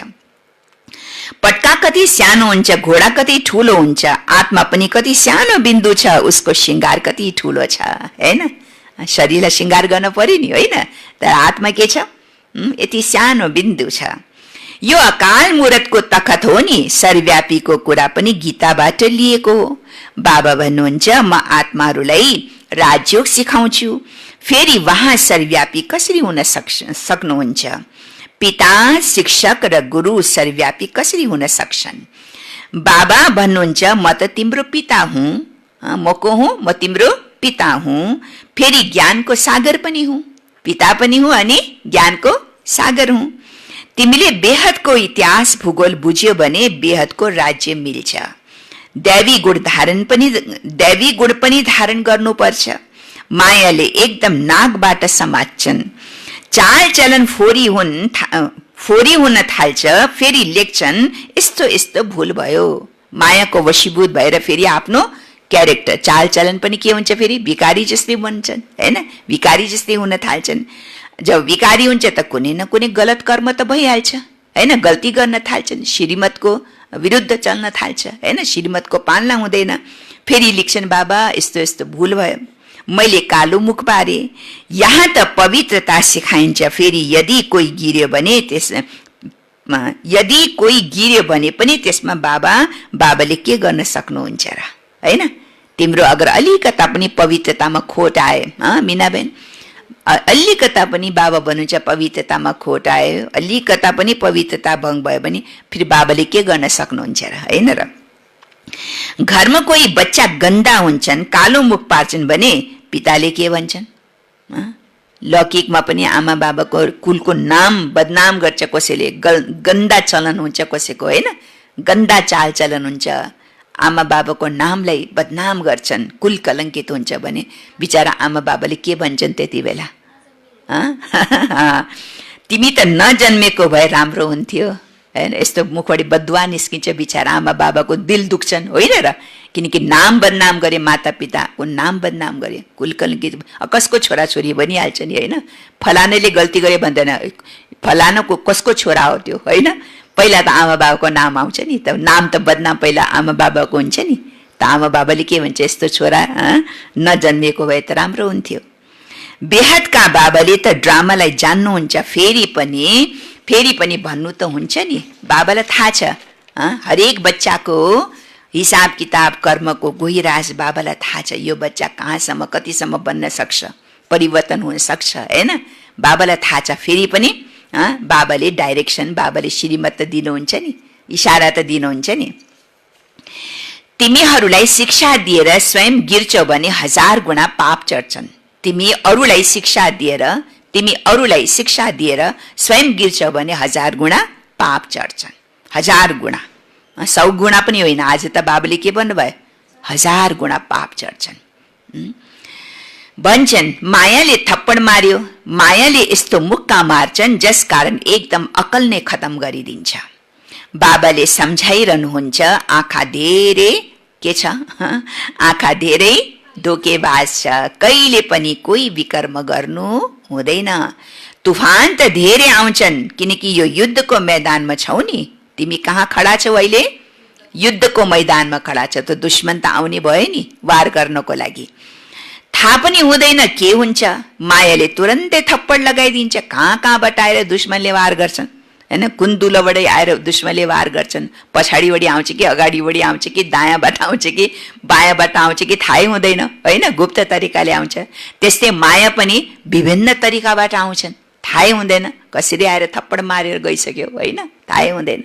S1: पट्का कति सानो हुन्छ, घोडा कति ठुलो हुन्छ, आत्मा पनि कति सानो बिन्दु छ, उसको श्रृंगार कति ठुलो छ हैन। शरीरलाई श्रृंगार गर्न पर्यो नि होइन, तर आत्मा के छ? यति सानो बिन्दु छ। यो अकाल मूर्तको तखत हो नि, सर्वव्यापीको कुरा पनि गीताबाट लिएको हो। बाबा भन्नुहुन्छ, म आत्माहरूलाई राजयोग सिकाउँछु। फेरि वहाँ सर्वव्यापी कसरी हुन सक्नुहुन्छ? पिता, शिक्षक र गुरु सर्वव्यापी कसरी हुन सक्छन्? बाबा भन्नुहुन्छ, म त तिम्रो पिता हुँ। म को हुँ? म तिम्रो पिता हुँ। फेरि ज्ञानको सागर पनि हुँ, पिता पनि हुँ अनि ज्ञानको सागर हुँ। तिमीले बेहदको इतिहास भूगोल बुझ्यो भने बेहदको राज्य मिल्छ। दैवी गुण पनि धारण गर्नुपर्छ। मायाले एकदम नाकबाट समात्छन्। चाल चलन फोरी हुन थाल्छ। फेरि लेख्छन्, यस्तो यस्तो भूल भयो मायाको वशीभूत भएर फेरि आफ्नो क्यारेक्टर चालचलन पनि के हुन्छ, फेरि भिखारी जस्तै बन्छन् हैन, भिखारी जस्तै हुन थाल्छन्। जब भिखारी हुन्छ त कुनै न कुनै गलत कर्म त भइहाल्छ हैन, गल्ती गर्न थाल्छन्, श्रीमतको विरुद्ध चल्न थाल्छ हैन, श्रीमतको पालना हुँदैन। फेरि लेख्छन् बाबा यस्तो यस्तो भूल भयो, मैले कालो मुख पारे। यहाँ त पवित्रता सिकाइन्छ। फेरि यदि कोही गिर्यो भने पनि त्यसमा बाबाले के गर्न सक्नुहुन्छ र हैन। तिम्रो अगर अलिकता पनि पवित्रतामा खोट आयो मिनाबेन, अलिकता पनि बाबा भन्नुहुन्छ पवित्रतामा खोट आयो, अलिकता पनि पवित्रता भङ्ग भयो भने फेरि बाबाले के गर्न सक्नुहुन्छ र हैन र। घरमा कोही बच्चा गन्दा हुन्छन्, कालो मुख पार्छन् भने पिताले के भन्छन्? लौकिकमा पनि आमा बाबाको कुलको नाम बदनाम गर्छ कसैले, गन्दा चलन हुन्छ कसैको हैन, गन्दा चाल चलन हुन्छ, आमा बाबाको नामलाई बदनाम गर्छन्, कुल कलङ्कित हुन्छ भने बिचारा आमा बाबाले के भन्छन् त्यति बेला? तिमी त नजन्मेको भए राम्रो हुन्थ्यो हैन। यस्तो मुखबाट बदुवा निस्किन्छ, बिचारा आमा बाबाको दिल दुख्छन् होइन र। किनकि नाम बदनाम गरे, माता पिताको नाम बदनाम गरे, कुल कलङ्कित। कसको छोराछोरी भनिहाल्छ नि होइन, फलानाले गल्ती गरे भन्दैन, फलानाको कसको छोरा हो त्यो होइन। पहिला त आमा बाबाको नाम आउँछ नि, त नाम त बदनाम पहिला आमा बाबाको हुन्छ नि। त आमा बाबाले के भन्छ, यस्तो छोरा नजन्मिएको भए त राम्रो हुन्थ्यो। बेहदका बाबाले त ड्रामालाई जान्नुहुन्छ, फेरि पनि भन्नु त हुन्छ नि, बाबालाई थाहा छ हरेक बच्चाको हिसाब किताब कर्मको गहिराज बाबालाई थाहा छ। यो बच्चा कहाँसम्म कतिसम्म बन्न सक्छ, परिवर्तन हुन सक्छ हैन, बाबालाई थाहा छ। फेरि पनि बाबाले डाइरेक्सन, बाबाले श्रीमत त दिनुहुन्छ नि, इशारा त दिनुहुन्छ नि। तिमीहरूलाई शिक्षा दिएर स्वयं गिर्छौ भने 1000 गुणा पाप चढ्छन्। तिमी अरूलाई शिक्षा दिएर स्वयं गिर्छौ भने 1000 गुणा पाप चढ्छन्। 1000 गुणा, 100 गुणा पनि होइन। आज त बाबाले के भन्नुभयो, 1000 गुणा पाप चढ्छन् भन्छन्। मायाले थप्पड मार्यो, मायाले यस्तो मुक्का मार्छन् जस कारण एकदम अकल नै खतम गरिदिन्छ। बाबाले सम्झाइरहनुहुन्छ, आँखा धेरै के छ, आँखा धेरै धोकेबाज छ, कहिले पनि कोही विकर्म गर्नु हुँदैन। तुफान त धेरै आउँछन्, किनकि यो युद्धको मैदानमा छौ नि। तिमी कहाँ खडा छौ अहिले? युद्धको मैदानमा खडा छ। त दुश्मन त आउने भयो नि वार गर्नको लागि। थाहा पनि हुँदैन के हुन्छ, मायाले तुरन्तै थप्पड लगाइदिन्छ। कहाँबाट आएर दुश्मनले वार गर्छन् हैन, कुन दुलोबाटै आएर दुश्मनले वार गर्छन्, पछाडिबाट आउँछ कि अगाडिबाट आउँछ कि दायाँबाट आउँछ कि बायाँबाट आउँछ कि थाहै हुँदैन हैन, गुप्त तरिकाले आउँछ। त्यस्तै माया पनि विभिन्न तरिकाबाट आउँछन्, थाहै हुँदैन कसरी आएर थप्पड मारेर गइसक्यो हैन, थाहै हुँदैन।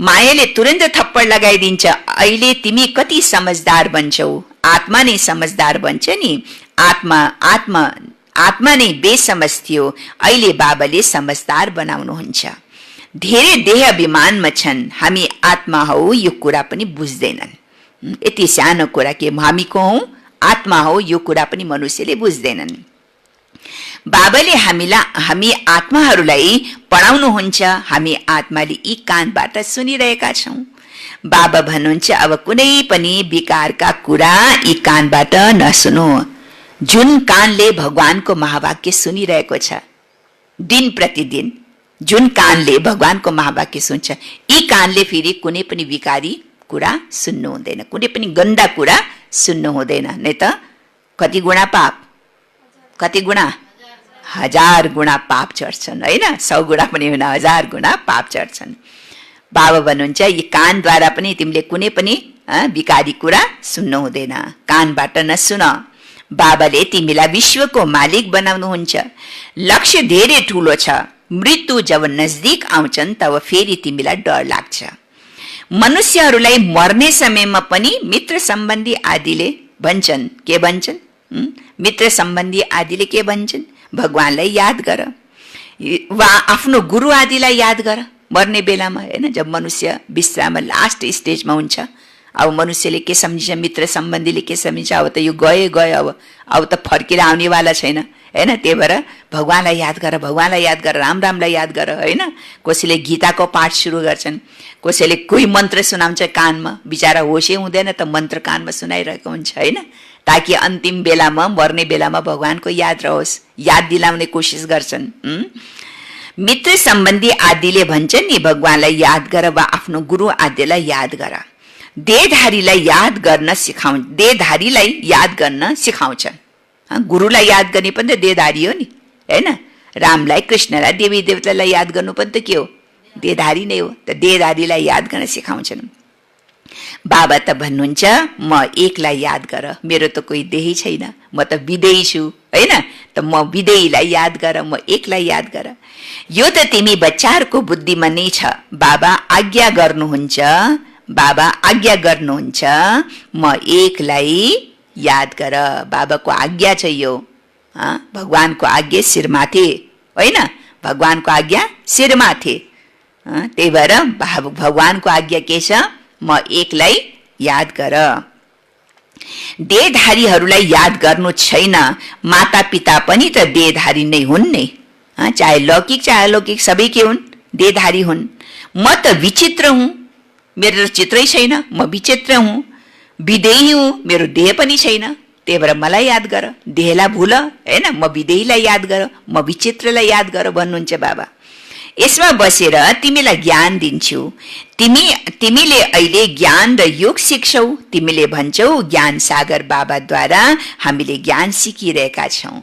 S1: मायाले तुरन्त थप्पड लगाइदिन्छ। अहिले तिमी कति समझदार बन्छौ, आत्मा नै समझदार बन्छ नि। आत्मा नै बेसमझ थियो, अहिले बाबाले समझदार बनाउनुहुन्छ। धेरै देह अभिमानमा छन्, हामी आत्मा हौ यो कुरा पनि बुझ्दैनन्। यति सानो कुरा के हामी को हौ, आत्मा हौ यो कुरा पनि मनुष्यले बुझ्दैनन्। बाबाले हामी आत्माहरूलाई पढाउनुहुन्छ, हामी आत्माले यी कानबाट सुनिरहेका छौं। बाबा भन्नुहुन्छ अब कुनै पनि विकारका कुरा यी कानबाट नसुनु। जुन कानले भगवानको महावाक्य सुनिरहेको छ दिन प्रतिदिन, जुन कानले भगवानको महावाक्य सुन्छ, यी कानले फेरि कुनै पनि विकारी कुरा सुन्नु हुँदैन, कुनै पनि गन्दा कुरा सुन्नु हुँदैन। नै त कति गुणा पाप, कति गुणा, 1000 गुणा पाप चढ्छन् हैन, 100 गुणा पनि होइन, 1000 गुणा पाप चढ्छन्। बाबा भन्नुहुन्छ यी कानद्वारा पनि तिमीले कुनै पनि विकारी कुरा सुन्नु हुँदैन, कानबाट नसुन। बाबाले तिमीलाई विश्वको मालिक बनाउनुहुन्छ। लक्ष्य धेरै ठूलो छ, मृत्यु जब नजदिक आउँछन् तब फेरि तिमीलाई डर लाग्छ। मनुष्यहरूलाई मर्ने समयमा पनि मित्र सम्बन्धी आदिले भन्छन्, के भन्छन्, मित्र सम्बन्धी आदिले के भन्छन्, भगवानलाई याद गर वा आफ्नो गुरु आदिलाई याद गर। मर्ने बेलामा हैन, जब मनुष्य विश्राममा लास्ट स्टेजमा हुन्छ, अब मनुष्यले के सम्झिन्छ, मित्र सम्बन्धीले के सम्झिन्छ, अब त यो गयो अब त फर्केर आउनेवाला छैन हैन। त्यही भएर भगवानलाई याद गर, भगवानलाई याद गर, रामलाई याद गर हैन। कसैले गीताको पाठ सुरु गर्छन्, कसैले कोही मन्त्र सुनाउँछ कानमा, बिचारा होसै हुँदैन त मन्त्र कानमा सुनाइरहेको हुन्छ हैन, ताकि अन्तिम बेलामा मर्ने बेलामा भगवानको याद रहोस्, याद दिलाउने कोसिस गर्छन्। मित्र सम्बन्धी आदिले भन्छन् नि भगवानलाई याद गर वा आफ्नो गुरु आदिलाई याद गर। देहधारीलाई याद गर्न सिकाउँछ। गुरुलाई याद गर्ने पनि त देहधारी हो नि हैन। रामलाई, कृष्णलाई, देवी देवतालाई याद गर्नु पनि त के हो, देहधारी नै हो। त देहधारीलाई याद गर्न सिकाउँछन्। बाबा त भन्नुहुन्छ म एकलाई याद गर, मेरो त कोही देही छैन, म त विदेही छु हैन। त म विदेहीलाई याद गर, म एकलाई याद गर। यो त तिमी बच्चाहरूको बुद्धिमा नै छ। बाबा आज्ञा गर्नुहुन्छ, म एकलाई याद गर। बाबाको आज्ञा छ यो, भगवानको आज्ञा शिरमाथि होइन, भगवानको आज्ञा शिरमाथि। त्यही भएर भगवानको आज्ञा के छ, म एकलाई याद गर। देहधारीहरूलाई याद गर्नु छैन, माता पिता पनि त देहधारी नै हुन् नि, चाहे लौकिक चाहे अलौकिक सबै के हुन्, देहधारी हुन्। म त विचित्र हुँ, मेरो चित्रै छैन, म विचित्र हुँ, विदेही हुँ, मेरो देह पनि छैन। त्यही भएर मलाई याद गर, देहलाई भुल हैन, म विदेहीलाई याद गर, म विचित्रलाई याद गर भन्नुहुन्छ बाबा। यसमा बसेर तिमीलाई ज्ञान दिन्छु। तिमीले अहिले ज्ञान र योग सिक्छौ। तिमीले भन्छौ ज्ञान सागर बाबाद्वारा हामीले ज्ञान सिकिरहेका छौं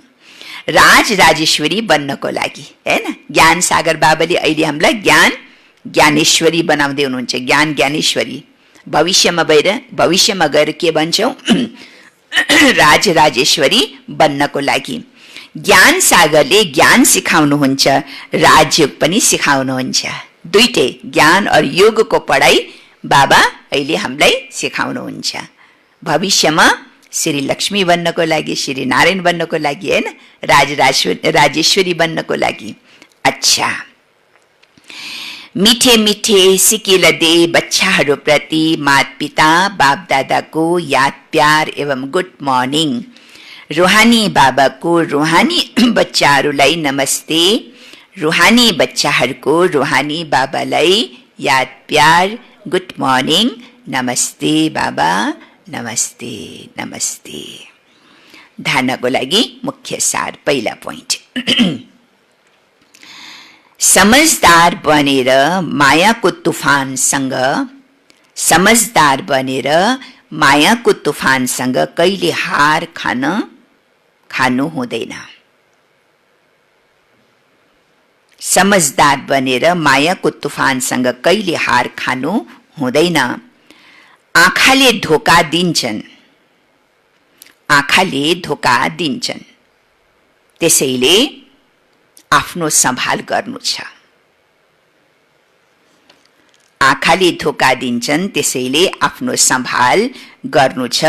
S1: राज राजेश्वरी बन्नको लागि हैन। ज्ञान सागर बाबाले अहिले हामीलाई ज्ञानेश्वरी बनाउँदै हुनुहुन्छ, ज्ञान ज्ञानेश्वरी। भविष्यमा गएर के भन्छौ, राज राजेश्वरी बन्नको लागि। ज्ञान सागरले ज्ञान सिकाउनुहुन्छ, राजयोग पनि सिकाउनुहुन्छ। दुईटै ज्ञान और योगको पढाइ बाबा अहिले हामीलाई सिकाउनुहुन्छ। भविष्यमा श्री लक्ष्मी बन्नको लागि, श्री नारायण बन्नको लागि हैन, राजेश्वरी बन्नको लागि। अच्छा, मिठे मिठे सिकिल दे बच्चाहरू प्रति माता पिता बाप दादाको याद प्यार एवं गुड मर्निङ। रूहानी बाबाको रूहानी बच्चाहरूलाई नमस्ते। रूहानी बच्चाहरूको रूहानी बाबालाई याद प्यार गुड मर्निङ। नमस्ते बाबा, नमस्ते नमस्ते। धारणाको लागि मुख्य सार, पहिला पोइन्ट, समझदार बनेर मायाको तुफानसँग कहिले हार खानु हुँदैन। समझदार बनेर मायाको तुफानसँग कहिले हार खानु हुँदैन। आँखाले धोका दिन्छन्, त्यसैले आफ्नो सम्हाल गर्नु छ। आँखाले धोका दिन्छन्, त्यसैले आफ्नो सम्हाल गर्नु छ।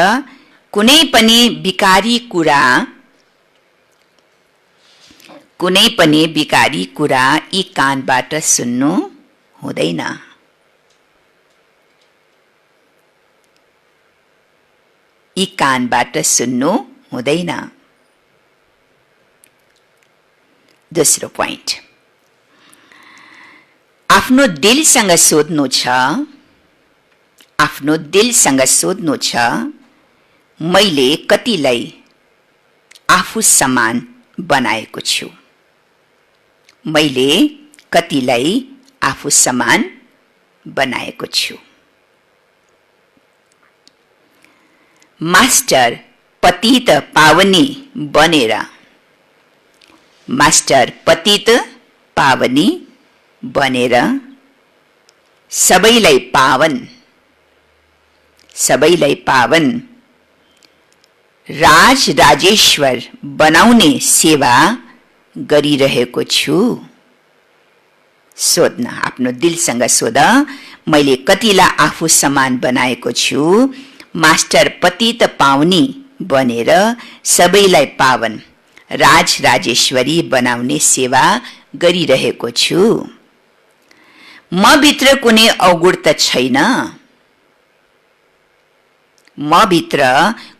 S1: कुनै पनि विकारी कुरा यी कानबाट सुन्नु हुँदैन। यी कानबाट सुन्नु हुँदैन। दोस्रो पोइन्ट, आफ्नो दिलसँग सोध्नु छ, मैले कतिलाई आफू समान बनाएको छु। मैले कतिलाई आफू समान बनाएको छु। मास्टर पतित पावनी बनेर सबैलाई पावन राज राजेश्वर बनाउने सेवा गरिरहेको छु। सोध्न, आफ्नो दिलसँग सोध, मैले कतिलाई आफू समान बनाएको छु। मास्टर पतित पावनी बनेर सबैलाई पावन राज राजेश्वरी बनाउने सेवा गरिरहेको छु। म भित्र कुनै अवगुण त छैन। म भित्र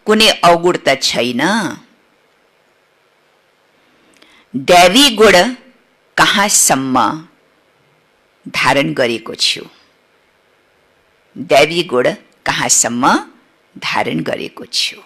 S1: कुनै अवगुण त छैन। दैवी गुण कहाँसम्म धारण गरेको छु, दैवी गुण कहाँसम्म धारण गरेको छु।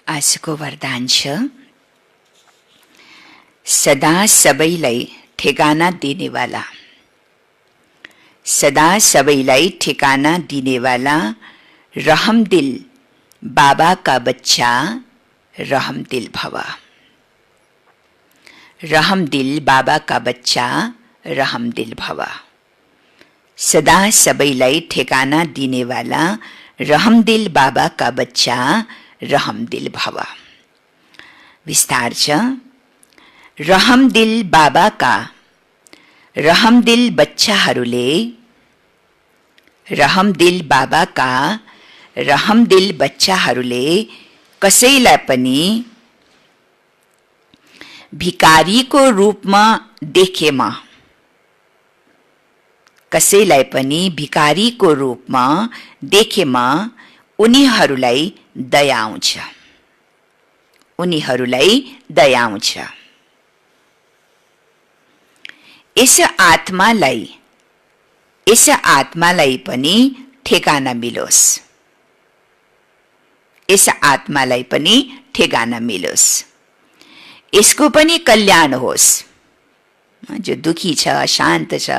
S1: आजको वरदान छ, सदा सबैलाई ठेगाना दिनेवाला, सदा सबैलाई ठेगाना दिनेवाला, रहमदिल बाबा का बच्चा रहमदिल भव। रहमदिल बाबा का बच्चा रहमदिल भव। सदा सबैलाई ठेगाना दिनेवाला, रहमदिल बाबा का बच्चा रहमदिल भव। विस्तार छ, रहमदिल बाबा का रहमदिल बच्चाहरूले, रहमदिल बाबा का रहमदिल बच्चाहरूले कसैलाई पनि भिकारीको रूपमा देखेमा, कसैलाई पनि भिकारीको रूपमा देखेमा उनीहरूलाई दया आउँछ, उनीहरूलाई दया आउँछ। यस आत्मालाई पनि ठेगाना मिलोस्, यस आत्मालाई पनि ठेगाना मिलोस्, यसको पनि कल्याण होस्। जो दुखी छ, शान्त छ,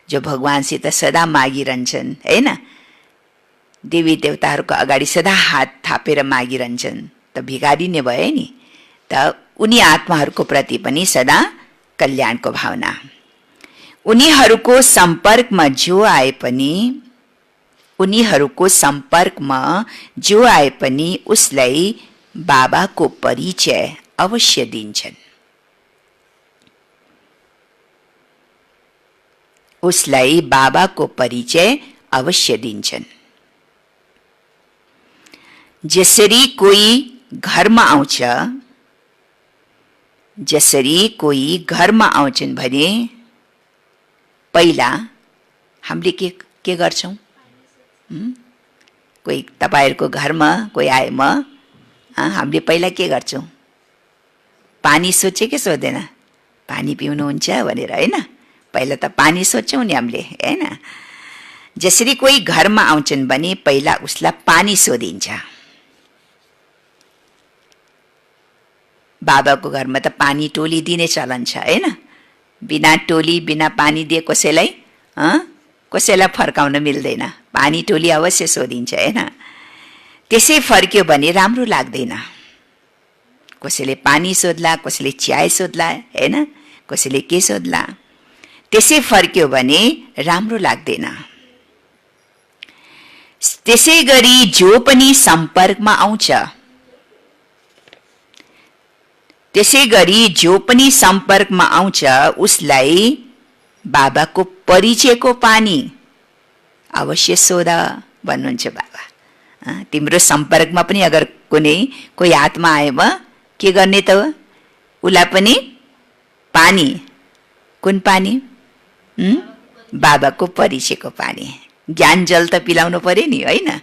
S1: जो भगवानसित सदा मागिरहन्छन्, हैन, देवी देवताहरूको अगाडि सदा हात थापेर मागिरहन्छन्, त भिखारी नै भए नि। त उनी आत्माहरूको प्रति पनि सदा कल्याणको भावना। उनीहरूको सम्पर्कमा जो आए पनि, उनीहरूको सम्पर्कमा जो आए पनि उसलाई बाबाको परिचय अवश्य दिन्छन्, उसलाई बाबाको परिचय अवश्य दिन्छन्। जसरी कोही घरमा आउँछ, जसरी कोही घरमा आउँछन् भने पहिला हामीले के गर्छौं? कोही तपाईहरुको घरमा कोही आएमा हामीले पहिला के गर्छौं? पानी सोचे कि सोध्दैन? पानी पिउनुहुन्छ भनेर, हैन? पहिला त पानी सोच्छौं नि हामीले, हैन? जसरी कोही घरमा आउँछन् भने पहिला उसलाई पानी सोधिन्छ। बाबाको घरमा त पानी टोली दिने चलन छ, हैन? बिना टोली बिना पानी दिए कसैलाई कसैलाई फर्काउन मिल्दैन। पानी टोली अवश्य सोधिन्छ, हैन? त्यसै फर्क्यो भने राम्रो लाग्दैन। कसैले पानी सोध्ला, कसैले चिया सोध्ला, हैन? कसैले के सोध्ला, त्यसै फर्क्यो भने राम्रो लाग्दैन। त्यसै गरी जो पनि सम्पर्कमा आउँछ, त्यसै गरी जो पनि सम्पर्कमा आउँछ उसलाई बाबाको परिचयको पानी अवश्य सोध भन्नुहुन्छ बाबा। तिम्रो सम्पर्कमा पनि अगर कोही आत्मा आएमा के गर्ने त? उलाई पनि पानी, कुन पानी? बाबाको परिचयको पानी। ज्ञान जल त पिलाउनु पर्यो नि, हैन?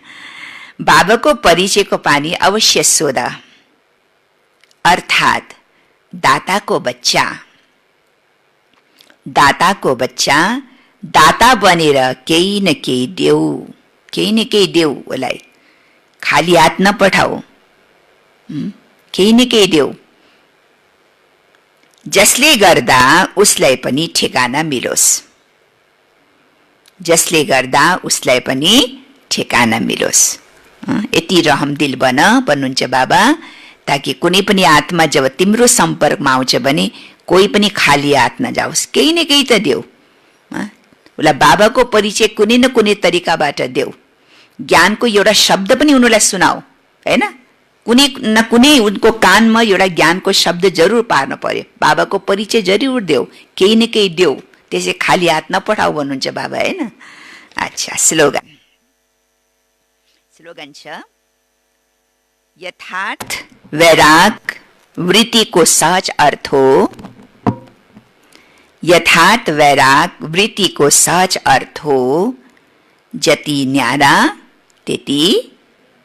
S1: बाबाको परिचयको पानी अवश्य सोध। अर्थात दाताको बच्चा, दाताको बच्चा दाता बनेर केही न केही देऊ, केही न केही देऊ उसलाई। खाली हात नपठाऊ, केही न केही देऊ, जसले गर्दा उसलाई पनि ठेगाना मिलोस्, जसले गर्दा उसलाई पनि ठेगाना मिलोस्। यति रहमदिल बन भन्नुहुन्छ बाबा, ताकि कुनै पनि आत्मा जब तिम्रो सम्पर्कमा आउँछ भने कोही पनि खाली हात नजाओस्, केही न केही त देऊ। उसलाई बाबाको परिचय कुनै न कुनै तरिकाबाट देऊ। ज्ञानको एउटा शब्द पनि उनीहरूलाई सुनाऊ, हैन? कुनै न कुनै उनको कानमा एउटा ज्ञानको शब्द जरुर पार्न पर्यो। बाबाको परिचय जरुर देऊ, केही न केही देऊ, त्यसै खाली हात नपठाऊ भन्नुहुन्छ बाबा, हैन? अच्छा, स्लोगन छ, यथार्थ वैराग वृत्तिको सहज अर्थ हो, यथार्थ वैराग वृत्तिको सहज अर्थ हो, जति न्यारा त्यति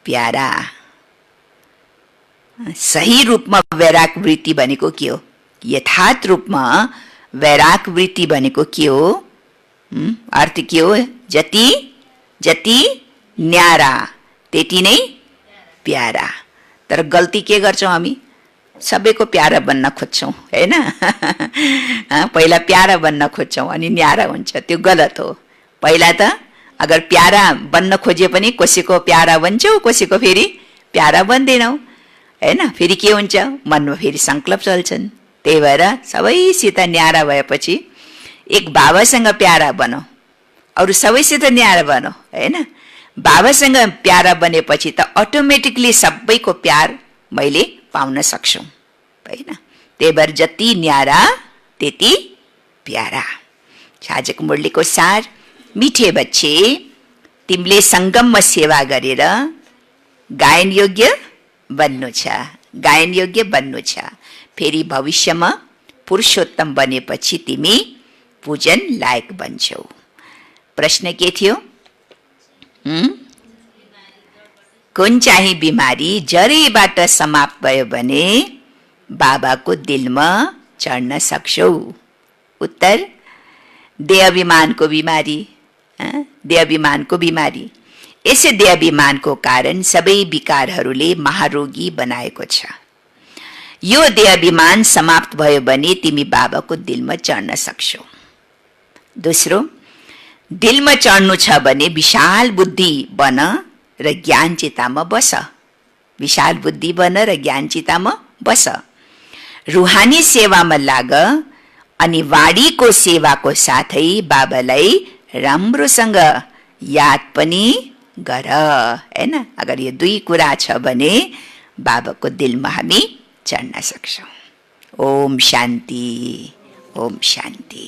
S1: प्यारा। सही रूपमा वैराग वृत्ति भनेको के हो? यथार्थ रूपमा वैराग वृत्ति भनेको के हो? अर्थ के हो? जति जति न्यारा त्यति नै प्यारा। तर गल्ती के गर्छौं हामी? सबैको प्यारा बन्न खोज्छौं, हैन? पहिला प्यारा बन्न खोज्छौं अनि न्यारा हुन्छ, त्यो गलत हो। पहिला त अगर प्यारा बन्न खोजे पनि कसैको प्यारा बन्छौ, कसैको फेरि प्यारा बन्दैनौ, हैन? फेरि के हुन्छ? मनमा फेरि संकल्प चल्छन्। त्यही भएर सबैसित न्यारा भएपछि एक बाबासँग प्यारा बनौ, अरु सबैसित न्यारा बनौ, हैन? बाबासँग प्यारा बनेपछि त अटोमेटिकली सबैको प्यार मैले पाउन सक्छु, हैन? त्यही भएर जति न्यारा त्यति प्यारा। आजको मुरलीको सार, मिठे बच्चे तिमीले संगममा सेवा गरेर गायन योग्य बन्नु छ, गायन योग्य बन्नु छ। फेरि भविष्यमा पुरुषोत्तम बनेपछि तिमी पूजन लायक बन्छौ। प्रश्न के थियो? कुन चाहिँ बिमारी जरैबाट समाप्त भयो भने बाबाको दिलमा चढ्न सक्छौ? उत्तर, देहाभिमानको बिमारी, देहाभिमानको बिमारी। यसै देहाभिमानको कारण सबै विकारहरूले महारोगी बनाएको छ। यो देहाभिमान समाप्त भयो भने तिमी बाबाको दिलमा चढ्न सक्छौ। दोस्रो, दिलमा चढ्नु छ भने विशाल बुद्धि बन र ज्ञान चितामा बस। विशाल बुद्धि बन र ज्ञान चितामा बस। रुहानी सेवामा लाग अनि वाडीको सेवाको साथै बाबालाई राम्रोसँग याद पनि गर, हैन? अगर यो दुई कुरा छ भने बाबाको दिलमा हामी चढ्न सक्छौं। ओम शान्ति, ओम शान्ति।